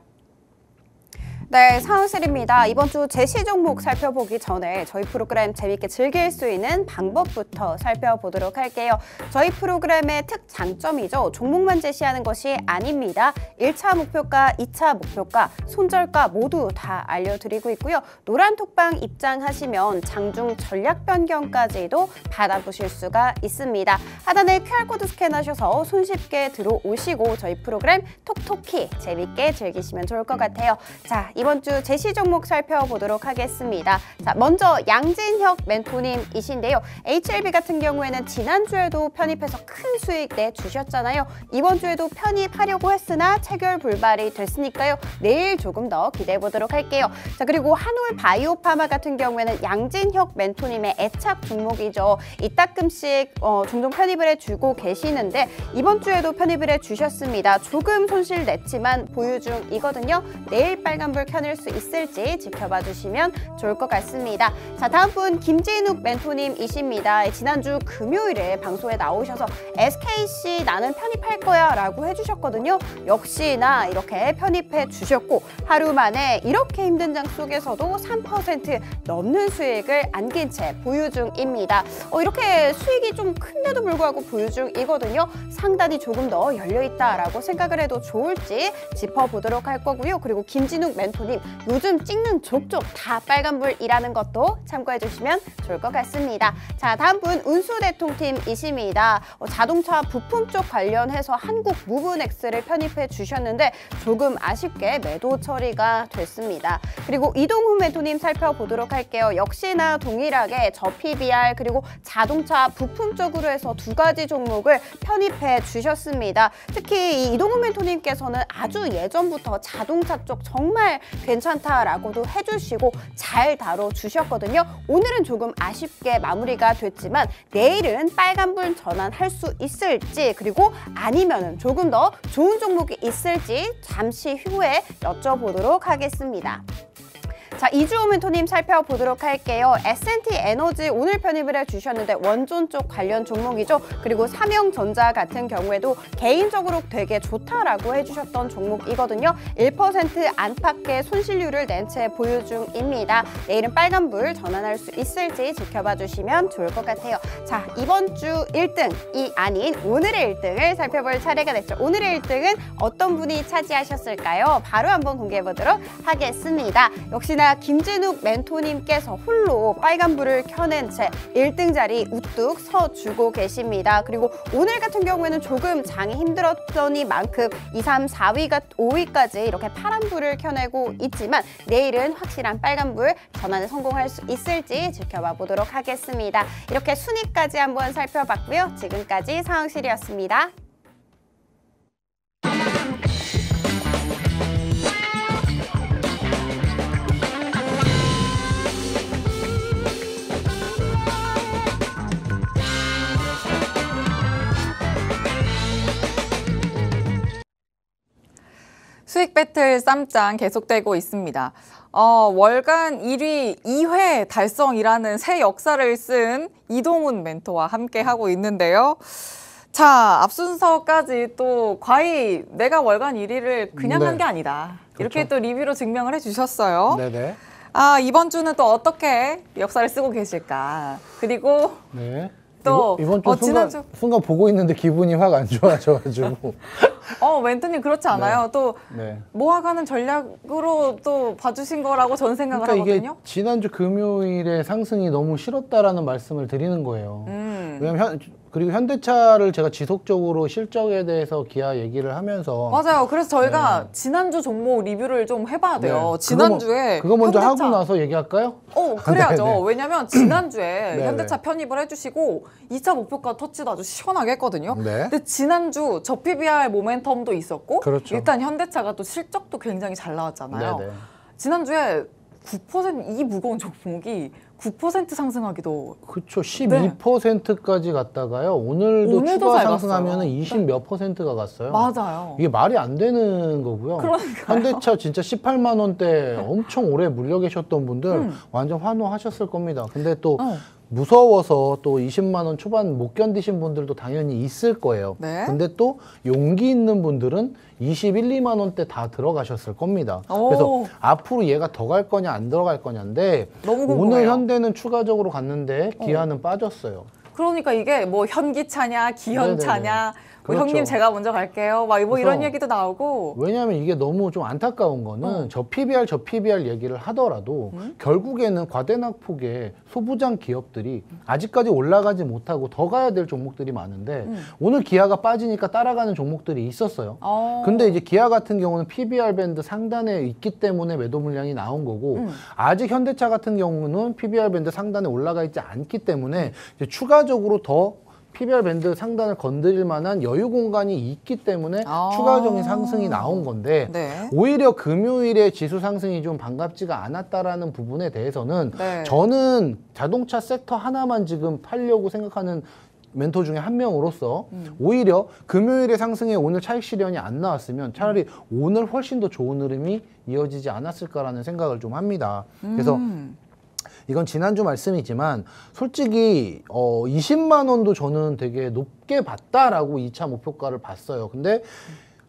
네, 상황실입니다. 이번 주 제시 종목 살펴보기 전에 저희 프로그램 재밌게 즐길 수 있는 방법부터 살펴보도록 할게요. 저희 프로그램의 특장점이죠. 종목만 제시하는 것이 아닙니다. 1차 목표가, 2차 목표가, 손절가 모두 다 알려드리고 있고요. 노란 톡방 입장하시면 장중 전략 변경까지도 받아보실 수가 있습니다. 하단에 QR코드 스캔하셔서 손쉽게 들어오시고 저희 프로그램 톡톡히 재밌게 즐기시면 좋을 것 같아요. 자, 이번 주 제시 종목 살펴보도록 하겠습니다. 자, 먼저 양진혁 멘토님이신데요. HLB 같은 경우에는 지난주에도 편입해서 큰 수익 내주셨잖아요. 이번 주에도 편입하려고 했으나 체결 불발이 됐으니까요. 내일 조금 더 기대해 보도록 할게요. 자, 그리고 한올 바이오파마 같은 경우에는 양진혁 멘토님의 애착 종목이죠. 이따금씩 종종 편입을 해주고 계시는데 이번 주에도 편입을 해주셨습니다. 조금 손실 냈지만 보유 중이거든요. 내일 빨간불 켜낼 수 있을지 지켜봐 주시면 좋을 것 같습니다. 자, 다음 분 김진욱 멘토님이십니다. 지난주 금요일에 방송에 나오셔서 SKC 나는 편입할 거야 라고 해주셨거든요. 역시나 이렇게 편입해 주셨고 하루 만에 이렇게 힘든 장 속에서도 3% 넘는 수익을 안긴 채 보유 중입니다. 이렇게 수익이 좀 큰데도 불구하고 보유 중이거든요. 상단이 조금 더 열려있다라고 생각을 해도 좋을지 짚어보도록 할 거고요. 그리고 김진욱 멘토님 요즘 찍는 족족 다 빨간불이라는 것도 참고해 주시면 좋을 것 같습니다. 자, 다음 분 운수대통팀이십니다. 자동차 부품 쪽 관련해서 한국 무브넥스를 편입해 주셨는데 조금 아쉽게 매도 처리가 됐습니다. 그리고 이동훈 멘토님 살펴보도록 할게요. 역시나 동일하게 저PBR 그리고 자동차 부품 쪽으로 해서 두 가지 종목을 편입해 주셨습니다. 특히 이 이동훈 멘토님께서는 아주 예전부터 자동차 쪽 정말 괜찮다라고도 해주시고 잘 다뤄주셨거든요. 오늘은 조금 아쉽게 마무리가 됐지만 내일은 빨간불 전환할 수 있을지 그리고 아니면은 조금 더 좋은 종목이 있을지 잠시 후에 여쭤보도록 하겠습니다. 자, 이주호 멘토님 살펴보도록 할게요. S&T 에너지 오늘 편입을 해주셨는데 원전 쪽 관련 종목이죠. 그리고 삼형전자 같은 경우에도 개인적으로 되게 좋다라고 해주셨던 종목이거든요. 1% 안팎의 손실률을 낸 채 보유 중입니다. 내일은 빨간불 전환할 수 있을지 지켜봐 주시면 좋을 것 같아요. 자, 이번 주 1등이 아닌 오늘의 1등을 살펴볼 차례가 됐죠. 오늘의 1등은 어떤 분이 차지하셨을까요? 바로 한번 공개해 보도록 하겠습니다. 역시나 김진욱 멘토님께서 홀로 빨간불을 켜낸 채 1등 자리 우뚝 서주고 계십니다. 그리고 오늘 같은 경우에는 조금 장이 힘들었더니만큼 2, 3, 4위가 5위까지 이렇게 파란불을 켜내고 있지만 내일은 확실한 빨간불 전환에 성공할 수 있을지 지켜봐 보도록 하겠습니다. 이렇게 순위까지 한번 살펴봤고요. 지금까지 상황실이었습니다. 수익 배틀 쌈장 계속되고 있습니다. 월간 1위 2회 달성이라는 새 역사를 쓴 이동훈 멘토와 함께 하고 있는데요. 자, 앞순서까지 또 과히 내가 월간 1위를 그냥 한 게 아니다. 이렇게 또 리뷰로 증명을 해주셨어요. 네네. 아, 이번 주는 또 어떻게 역사를 쓰고 계실까. 그리고 네. 또 이번 주 순간 보고 있는데 기분이 확 안 좋아져가지고. 멘토님 그렇지 않아요. 네. 또 네. 모아가는 전략으로 또 봐주신 거라고 저는 생각을 그러니까 하거든요. 이게 지난주 금요일에 상승이 너무 싫었다라는 말씀을 드리는 거예요. 왜냐면 그리고 현대차를 제가 지속적으로 실적에 대해서 기아 얘기를 하면서 맞아요. 그래서 저희가 지난주 종목 리뷰를 좀 해봐야 돼요. 네. 지난주에 그거 먼저 현대차... 하고 나서 얘기할까요? 그래야죠. 네네. 왜냐면 지난주에 네네. 현대차 편입을 해주시고 2차 목표가 터치도 아주 시원하게 했거든요. 네. 근데 지난주 저 PBR 모멘텀도 있었고 그렇죠. 일단 현대차가 또 실적도 굉장히 잘 나왔잖아요. 네네. 지난주에 9% 이 무거운 종목이 9% 상승하기도 그렇죠. 12%까지 갔다가요. 오늘도 추가 잘 상승하면 갔어요. 20 몇 %가 갔어요. 맞아요. 이게 말이 안 되는 거고요. 그러니까요. 현대차 진짜 18만 원대 엄청 오래 물려 계셨던 분들 완전 환호하셨을 겁니다. 근데 또 무서워서 또 20만 원 초반 못 견디신 분들도 당연히 있을 거예요. 네. 근데 또 용기 있는 분들은 21, 2만 원대 다 들어가셨을 겁니다. 그래서 앞으로 얘가 더 갈 거냐 안 들어갈 거냐인데 너무 궁금해요. 오늘 현대는 추가적으로 갔는데 기아는 빠졌어요. 그러니까 이게 뭐 현기차냐 기현차냐 뭐 그렇죠. 형님 제가 먼저 갈게요. 막 뭐 이런 얘기도 나오고. 왜냐하면 이게 너무 좀 안타까운 거는 저 PBR 얘기를 하더라도 결국에는 과대낙폭의 소부장 기업들이 아직까지 올라가지 못하고 더 가야 될 종목들이 많은데 오늘 기아가 빠지니까 따라가는 종목들이 있었어요. 근데 이제 기아 같은 경우는 PBR 밴드 상단에 있기 때문에 매도 물량이 나온 거고 아직 현대차 같은 경우는 PBR 밴드 상단에 올라가 있지 않기 때문에 이제 추가적으로 더 PBR 밴드 상단을 건드릴 만한 여유 공간이 있기 때문에 추가적인 상승이 나온 건데 네. 오히려 금요일에 지수 상승이 좀 반갑지가 않았다라는 부분에 대해서는 네. 저는 자동차 섹터 하나만 지금 팔려고 생각하는 멘토 중에 한 명으로서 오히려 금요일의 상승에 오늘 차익 실현이 안 나왔으면 차라리 오늘 훨씬 더 좋은 흐름이 이어지지 않았을까라는 생각을 좀 합니다. 그래서 이건 지난주 말씀이지만 솔직히 20만 원도 저는 되게 높게 봤다라고 2차 목표가를 봤어요. 근데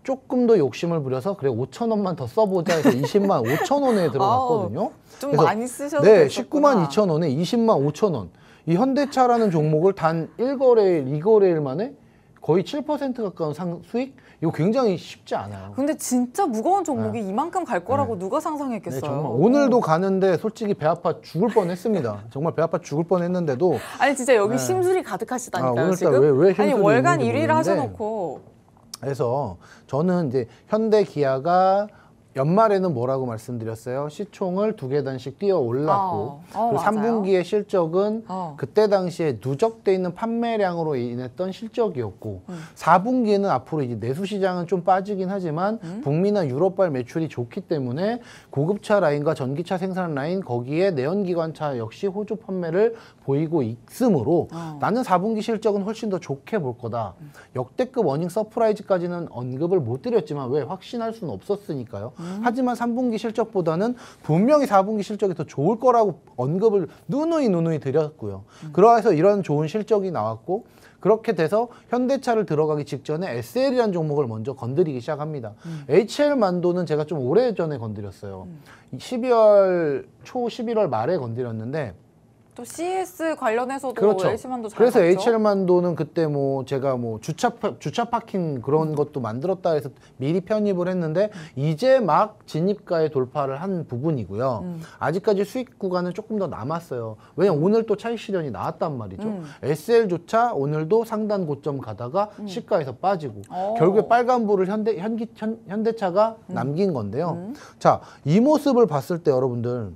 조금 더 욕심을 부려서 그래 5천 원만 더 써보자 해서 20만 5천 원에 들어갔거든요. 좀 그래서 많이 쓰셔도 네, 됐었구나. 19만 2천 원에 20만 5천 원. 이 현대차라는 종목을 단 1거래일, 2거래일 만에 거의 7% 가까운 수익? 이거 굉장히 쉽지 않아요. 근데 진짜 무거운 종목이 이만큼 갈 거라고 누가 상상했겠어요. 네, 정말 오늘도 가는데 솔직히 배 아파 죽을 뻔했습니다. 정말 배 아파 죽을 뻔했는데도 아니 진짜 여기 심술이 가득하시다니까요. 오늘따라 지금. 왜 심술이 아니 월간 있는지 1위를 모르겠는데. 하셔놓고. 그래서 저는 이제 현대 기아가 연말에는 뭐라고 말씀드렸어요? 시총을 2계단씩 뛰어 올랐고 그리고 맞아요. 3분기의 실적은 그때 당시에 누적돼 있는 판매량으로 인했던 실적이었고 4분기에는 앞으로 이제 내수 시장은 좀 빠지긴 하지만 북미나 유럽발 매출이 좋기 때문에 고급차 라인과 전기차 생산 라인 거기에 내연기관차 역시 호주 판매를 보이고 있으므로 나는 4분기 실적은 훨씬 더 좋게 볼 거다. 역대급 어닝 서프라이즈까지는 언급을 못 드렸지만 왜 확신할 수는 없었으니까요. 하지만 3분기 실적보다는 분명히 4분기 실적이 더 좋을 거라고 언급을 누누이 드렸고요. 그러해서 이런 좋은 실적이 나왔고 그렇게 돼서 현대차를 들어가기 직전에 SL이라는 종목을 먼저 건드리기 시작합니다. HL만도는 제가 좀 오래전에 건드렸어요. 12월 초 11월 말에 건드렸는데 또 CS 관련해서도 그렇죠. H만도 잘 그래서 갔죠? HL만도는 그때 뭐 제가 뭐 주차 파킹 그런 것도 만들었다 해서 미리 편입을 했는데 이제 막 진입가에 돌파를 한 부분이고요. 아직까지 수익 구간은 조금 더 남았어요. 왜냐면 오늘 또 차익 실현이 나왔단 말이죠. SL조차 오늘도 상단 고점 가다가 시가에서 빠지고 결국에 빨간불을 현대차가 남긴 건데요. 자, 이 모습을 봤을 때 여러분들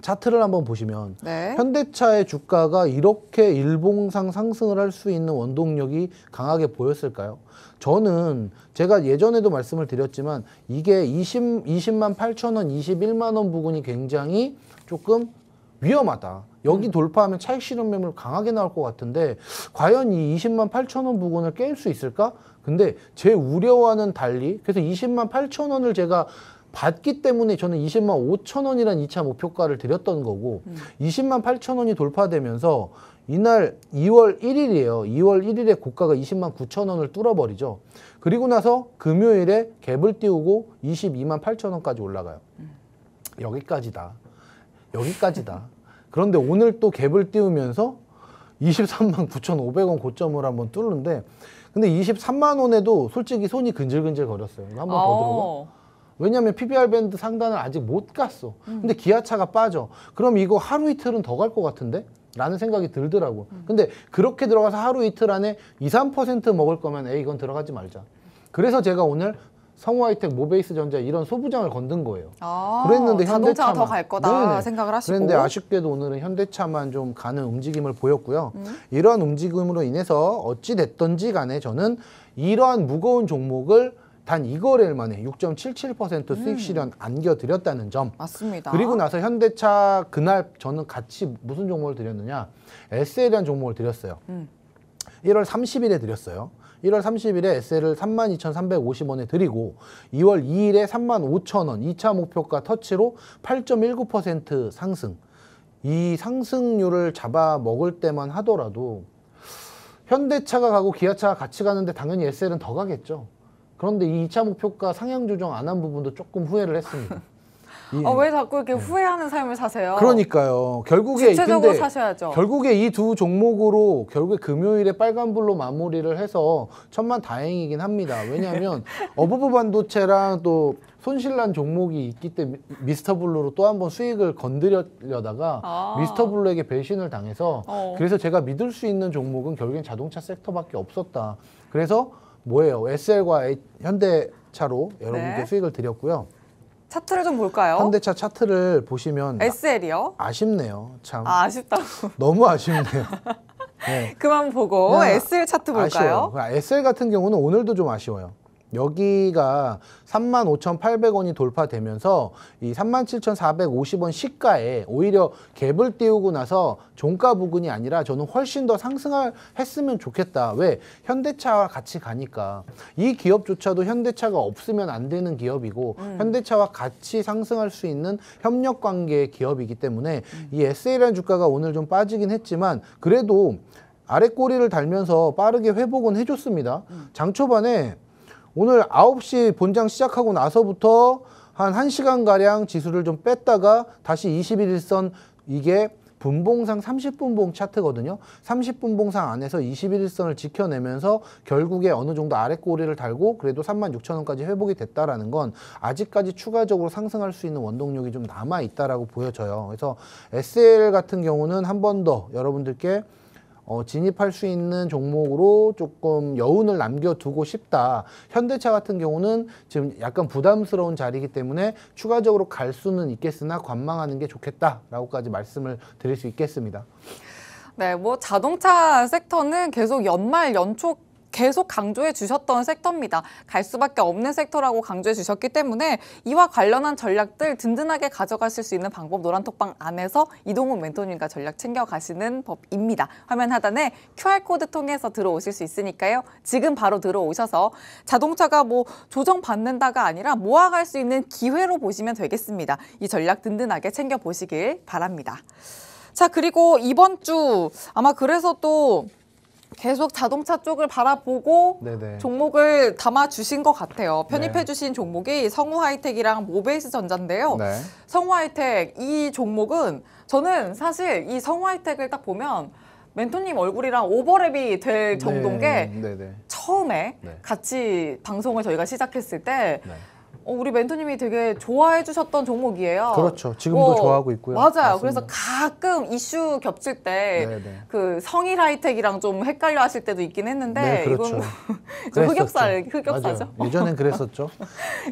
차트를 한번 보시면 네. 현대차의 주가가 이렇게 일봉상 상승을 할 수 있는 원동력이 강하게 보였을까요? 저는 제가 예전에도 말씀을 드렸지만 이게 20만 8천 원, 21만 원 부근이 굉장히 조금 위험하다. 여기 돌파하면 차익 실현 매물 강하게 나올 것 같은데 과연 이 20만 8천 원 부근을 깰 수 있을까? 근데 제 우려와는 달리 그래서 20만 8천 원을 제가 받기 때문에 저는 20만 5천 원이란 2차 목표가를 드렸던 거고 20만 8천 원이 돌파되면서 이날 2월 1일이에요. 2월 1일에 고가가 20만 9천 원을 뚫어버리죠. 그리고 나서 금요일에 갭을 띄우고 22만 8천 원까지 올라가요. 여기까지다. 그런데 오늘 또 갭을 띄우면서 23만 9,500원 고점을 한번 뚫는데 근데 23만 원에도 솔직히 손이 근질근질 거렸어요. 한 번 더 들어가? 왜냐하면 PBR 밴드 상단을 아직 못 갔어. 근데 기아차가 빠져. 그럼 이거 하루 이틀은 더 갈 것 같은데? 라는 생각이 들더라고. 근데 그렇게 들어가서 하루 이틀 안에 2, 3% 먹을 거면 에이 이건 들어가지 말자. 그래서 제가 오늘 성우하이텍, 모베이스전자 이런 소부장을 건든 거예요. 그랬는데 자동차가 현대차만 더 갈 거다 네네. 생각을 하시고. 그런데 아쉽게도 오늘은 현대차만 좀 가는 움직임을 보였고요. 이러한 움직임으로 인해서 어찌 됐던지 간에 저는 이러한 무거운 종목을 단 2거래일 만에 6.77% 수익 실현 안겨드렸다는 점. 맞습니다. 그리고 나서 현대차 그날 저는 같이 무슨 종목을 드렸느냐. SL이라는 종목을 드렸어요. 1월 30일에 드렸어요. 1월 30일에 SL을 32,350원에 드리고 2월 2일에 35,000원 2차 목표가 터치로 8.19% 상승. 이 상승률을 잡아 먹을 때만 하더라도 현대차가 가고 기아차가 같이 가는데 당연히 SL은 더 가겠죠. 그런데 이 2차 목표가 상향 조정 안 한 부분도 조금 후회를 했습니다. 왜 자꾸 이렇게 후회하는 삶을 사세요? 그러니까요. 결국에 구체적으로 사셔야죠. 결국에 이 두 종목으로 결국에 금요일에 빨간불로 마무리를 해서 천만 다행이긴 합니다. 왜냐하면 어부부 반도체랑 또 손실난 종목이 있기 때문에 미스터블루로 또 한 번 수익을 건드려다가 미스터블루에게 배신을 당해서 그래서 제가 믿을 수 있는 종목은 결국엔 자동차 섹터밖에 없었다. 그래서 뭐예요? SL과 현대차로 여러분께 수익을 드렸고요. 차트를 좀 볼까요? 현대차 차트를 보시면 SL이요? 아쉽네요. 참 아쉽다고. 너무 아쉽네요. 네. 그만 보고 SL 차트 볼까요? 아쉬워요. SL 같은 경우는 오늘도 좀 아쉬워요. 여기가 35,800원이 돌파되면서 이 37,450원 시가에 오히려 갭을 띄우고 나서 종가 부근이 아니라 저는 훨씬 더 상승했으면 좋겠다. 왜? 현대차와 같이 가니까. 이 기업조차도 현대차가 없으면 안 되는 기업이고 현대차와 같이 상승할 수 있는 협력 관계의 기업이기 때문에 이 SL이라는 주가가 오늘 좀 빠지긴 했지만 그래도 아래 꼬리를 달면서 빠르게 회복은 해줬습니다. 장 초반에 오늘 9시 본장 시작하고 나서부터 한 1시간가량 지수를 좀 뺐다가 다시 21일선 이게 분봉상 30분봉 차트거든요. 30분봉상 안에서 21일선을 지켜내면서 결국에 어느 정도 아래 꼬리를 달고 그래도 36,000원까지 회복이 됐다라는 건 아직까지 추가적으로 상승할 수 있는 원동력이 좀 남아있다라고 보여져요. 그래서 SL 같은 경우는 한 번 더 여러분들께 진입할 수 있는 종목으로 조금 여운을 남겨두고 싶다. 현대차 같은 경우는 지금 약간 부담스러운 자리이기 때문에 추가적으로 갈 수는 있겠으나 관망하는 게 좋겠다라고까지 말씀을 드릴 수 있겠습니다. 네, 뭐 자동차 섹터는 계속 연말 연초 계속 강조해 주셨던 섹터입니다. 갈 수밖에 없는 섹터라고 강조해 주셨기 때문에 이와 관련한 전략들 든든하게 가져가실 수 있는 방법 노란톡방 안에서 이동훈 멘토님과 전략 챙겨가시는 법입니다. 화면 하단에 QR코드 통해서 들어오실 수 있으니까요. 지금 바로 들어오셔서 자동차가 뭐 조정받는다가 아니라 모아갈 수 있는 기회로 보시면 되겠습니다. 이 전략 든든하게 챙겨보시길 바랍니다. 자, 그리고 이번 주 아마 그래서 또 계속 자동차 쪽을 바라보고 네네. 종목을 담아주신 것 같아요. 편입해주신 종목이 성우하이텍이랑 모베이스전자인데요. 네. 성우하이텍 이 종목은 저는 사실 이 성우하이텍을 딱 보면 멘토님 얼굴이랑 오버랩이 될 정도인 게 처음에 같이 방송을 저희가 시작했을 때 우리 멘토님이 되게 좋아해 주셨던 종목이에요. 그렇죠. 지금도 좋아하고 있고요. 맞아요. 맞습니다. 그래서 가끔 이슈 겹칠 때 그 성일 하이텍이랑 좀 헷갈려 하실 때도 있긴 했는데 그렇죠. 이건 흑역사죠. 맞아요. 예전엔 그랬었죠.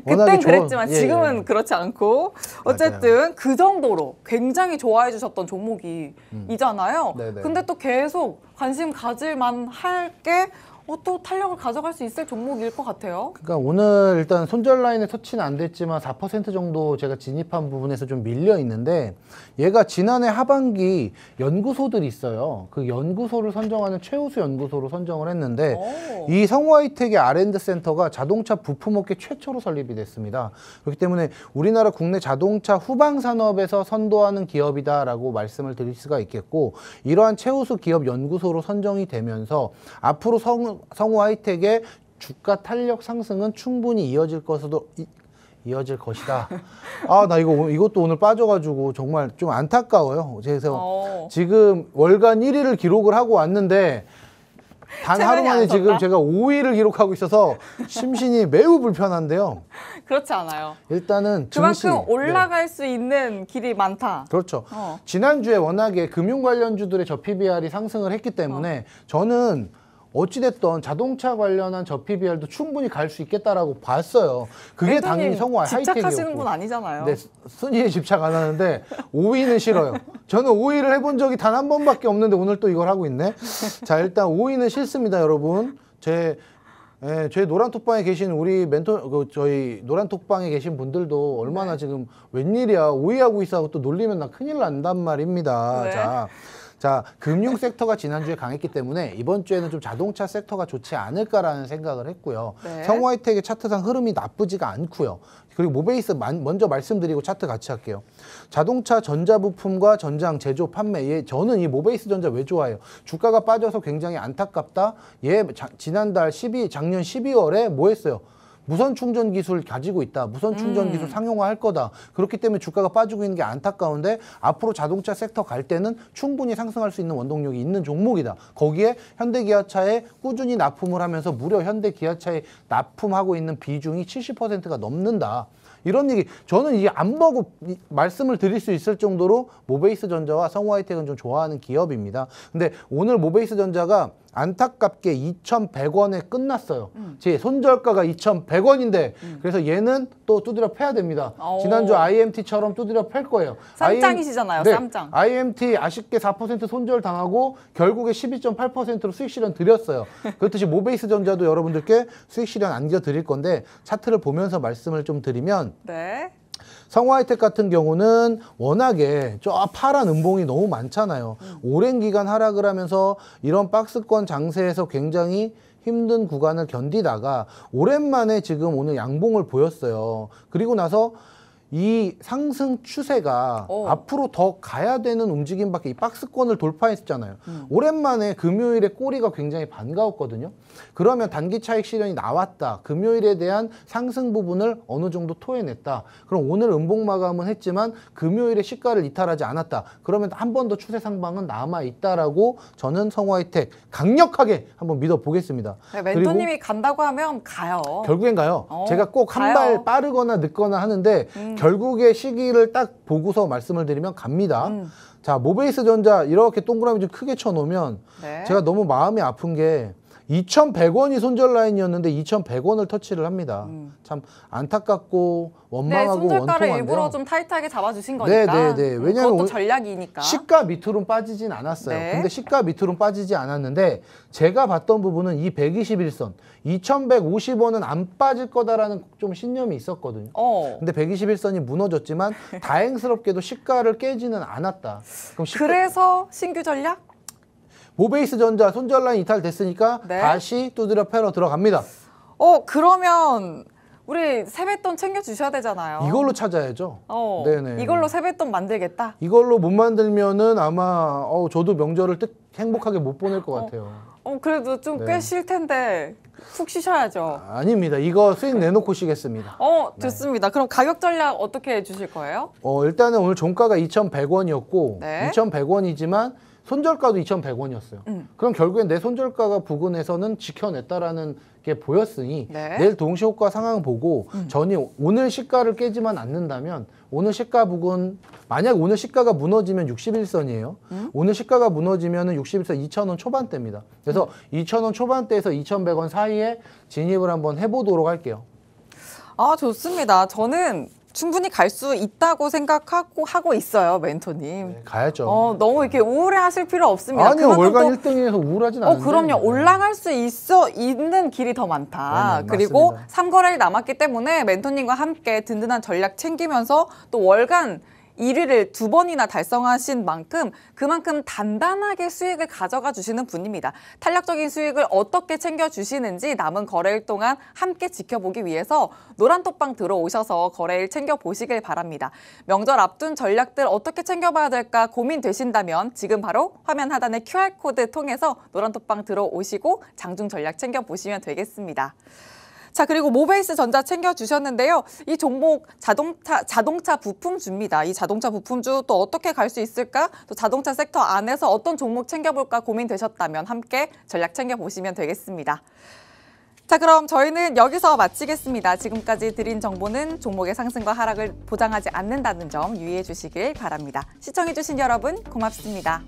그땐 그랬지만 지금은 그렇지 않고 어쨌든 맞아요. 그 정도로 굉장히 좋아해 주셨던 종목이잖아요. 근데 또 계속 관심 가질만 할게 또 탄력을 가져갈 수 있을 종목일 것 같아요. 그러니까 오늘 일단 손절 라인에 터치는 안 됐지만 4% 정도 제가 진입한 부분에서 좀 밀려 있는데 얘가 지난해 하반기 연구소들이 있어요. 그 연구소를 선정하는 최우수 연구소로 선정을 했는데 이 성우하이텍의 R&D 센터가 자동차 부품업계 최초로 설립이 됐습니다. 그렇기 때문에 우리나라 국내 자동차 후방 산업에서 선도하는 기업이다라고 말씀을 드릴 수가 있겠고 이러한 최우수 기업 연구소로 선정이 되면서 앞으로 성우하이텍의 주가 탄력 상승은 충분히 이어질 것이다. 나 이것도 오늘 빠져가지고 정말 좀 안타까워요. 그래서 지금 월간 1위를 기록을 하고 왔는데 단 최근에 하루 만에 안 지금 섰다? 제가 5위를 기록하고 있어서 심신이 매우 불편한데요. 그렇지 않아요. 일단은 그만큼 증시. 네. 올라갈 수 있는 길이 많다. 그렇죠. 어. 지난주에 워낙에 금융 관련주들의 저 PBR이 상승을 했기 때문에 저는 어찌됐던 자동차 관련한 저 PBR도 충분히 갈 수 있겠다라고 봤어요. 그게 당연히 성우와 집착하시는 하이텍이었고. 분 아니잖아요. 네, 순위에 집착 안 하는데 5위는 싫어요. 저는 5위를 해본 적이 단 한 번밖에 없는데 오늘 또 이걸 하고 있네. 자, 일단 5위는 싫습니다, 여러분. 제 노란톡방에 계신 우리 저희 노란톡방에 계신 분들도 얼마나 지금 웬일이야 5위 하고 있어 하고 또 놀리면 나 큰일 난단 말입니다. 네. 자, 금융 섹터가 지난주에 강했기 때문에 이번 주에는 좀 자동차 섹터가 좋지 않을까라는 생각을 했고요. 네. 성우하이텍의 차트상 흐름이 나쁘지가 않고요. 그리고 모베이스 먼저 말씀드리고 차트 같이 할게요. 자동차 전자부품과 전장 제조 판매. 저는 이 모베이스 전자 왜 좋아해요? 주가가 빠져서 굉장히 안타깝다. 지난달 작년 12월에 뭐 했어요? 무선 충전 기술 가지고 있다. 무선 충전 기술 상용화할 거다. 그렇기 때문에 주가가 빠지고 있는 게 안타까운데 앞으로 자동차 섹터 갈 때는 충분히 상승할 수 있는 원동력이 있는 종목이다. 거기에 현대기아차에 꾸준히 납품을 하면서 무려 현대기아차에 납품하고 있는 비중이 70%가 넘는다. 이런 얘기 저는 이게 안 보고 말씀을 드릴 수 있을 정도로 모베이스 전자와 성우하이텍은 좀 좋아하는 기업입니다. 근데 오늘 모베이스 전자가 안타깝게 2,100원에 끝났어요. 제 손절가가 2,100원인데 그래서 얘는 또 두드려 패야 됩니다. 오. 지난주 IMT처럼 두드려 팰 거예요. 쌈장이시잖아요, 네, 쌈장. IMT 아쉽게 4% 손절 당하고 결국에 12.8%로 수익 실현 드렸어요. 그렇듯이 모베이스 전자도 여러분들께 수익 실현 안겨 드릴 건데 차트를 보면서 말씀을 좀 드리면 네. 성우하이텍 같은 경우는 워낙에 저 파란 음봉이 너무 많잖아요. 오랜 기간 하락을 하면서 이런 박스권 장세에서 굉장히 힘든 구간을 견디다가 오랜만에 지금 오늘 양봉을 보였어요. 그리고 나서 이 상승 추세가 앞으로 더 가야 되는 움직임밖에 이 박스권을 돌파했잖아요. 오랜만에 금요일에 꼬리가 굉장히 반가웠거든요. 그러면 단기 차익 실현이 나왔다. 금요일에 대한 상승 부분을 어느 정도 토해냈다. 그럼 오늘 음봉 마감은 했지만 금요일에 시가를 이탈하지 않았다. 그러면 한 번 더 추세 상방은 남아있다라고 저는 성우하이텍 강력하게 한번 믿어보겠습니다. 네, 멘토님이 간다고 하면 가요. 결국엔 가요. 제가 꼭 한 가요. 발 빠르거나 늦거나 하는데 결국의 시기를 딱 보고서 말씀을 드리면 갑니다. 자, 모베이스 전자 이렇게 동그라미 좀 크게 쳐놓으면 네. 제가 너무 마음이 아픈 게 2,100원이 손절 라인이었는데 2,100원을 터치를 합니다. 참 안타깝고 네, 원망하고 손절가를 원통한데요. 일부러 좀 타이트하게 잡아주신 거니까. 네. 왜냐면 그것도 오늘 전략이니까. 시가 밑으로는 빠지진 않았어요. 네. 근데 시가 밑으로는 빠지지 않았는데 제가 봤던 부분은 이 121선 2,150원은 안 빠질 거다라는 좀 신념이 있었거든요. 근데 121선이 무너졌지만 다행스럽게도 시가를 깨지는 않았다. 그럼 그래서 신규 전략? 모베이스 전자 손절 라인 이탈됐으니까 네. 다시 두드려 패러 들어갑니다. 그러면 우리 세뱃돈 챙겨 주셔야 되잖아요. 이걸로 찾아야죠. 네네. 이걸로 세뱃돈 만들겠다. 이걸로 못 만들면은 아마 저도 명절을 행복하게 못 보낼 것 같아요. 그래도 좀 꽤 네. 쉴 텐데 푹 쉬셔야죠. 아닙니다. 이거 수익 내놓고 쉬겠습니다. 좋습니다. 그럼 가격 전략 어떻게 해주실 거예요? 일단은 오늘 종가가 2,100원이었고 네. 2,100원이지만 손절가도 2,100원이었어요. 그럼 결국엔 내 손절가가 부근에서는 지켜냈다라는 게 보였으니 네. 내일 동시효과 상황 보고 전이 오늘 시가를 깨지만 않는다면 오늘 시가 부근 만약 오늘 시가가 무너지면 61선이에요. 오늘 시가가 무너지면 61선 2,000원 초반대입니다. 그래서 2,000원 초반대에서 2,100원 사이에 진입을 한번 해보도록 할게요. 좋습니다. 저는 충분히 갈 수 있다고 하고 있어요, 멘토님. 네, 가야죠. 너무 이렇게 우울해하실 필요 없습니다. 아니요, 그만큼 월간 또 1등에서 우울하진 않은데. 그럼요. 올라갈 수 있는 길이 더 많다. 네네, 그리고 맞습니다. 3거래일 남았기 때문에 멘토님과 함께 든든한 전략 챙기면서 또 월간 1위를 2번이나 달성하신 그만큼 단단하게 수익을 가져가 주시는 분입니다. 탄력적인 수익을 어떻게 챙겨주시는지 남은 거래일 동안 함께 지켜보기 위해서 노란톡방 들어오셔서 거래일 챙겨보시길 바랍니다. 명절 앞둔 전략들 어떻게 챙겨봐야 될까 고민되신다면 지금 바로 화면 하단의 QR코드 통해서 노란톡방 들어오시고 장중 전략 챙겨보시면 되겠습니다. 자, 그리고 모베이스 전자 챙겨주셨는데요. 이 종목 자동차 부품주입니다. 이 자동차 부품주 또 어떻게 갈 수 있을까? 또 자동차 섹터 안에서 어떤 종목 챙겨볼까 고민되셨다면 함께 전략 챙겨보시면 되겠습니다. 자, 그럼 저희는 여기서 마치겠습니다. 지금까지 드린 정보는 종목의 상승과 하락을 보장하지 않는다는 점 유의해 주시길 바랍니다. 시청해주신 여러분 고맙습니다.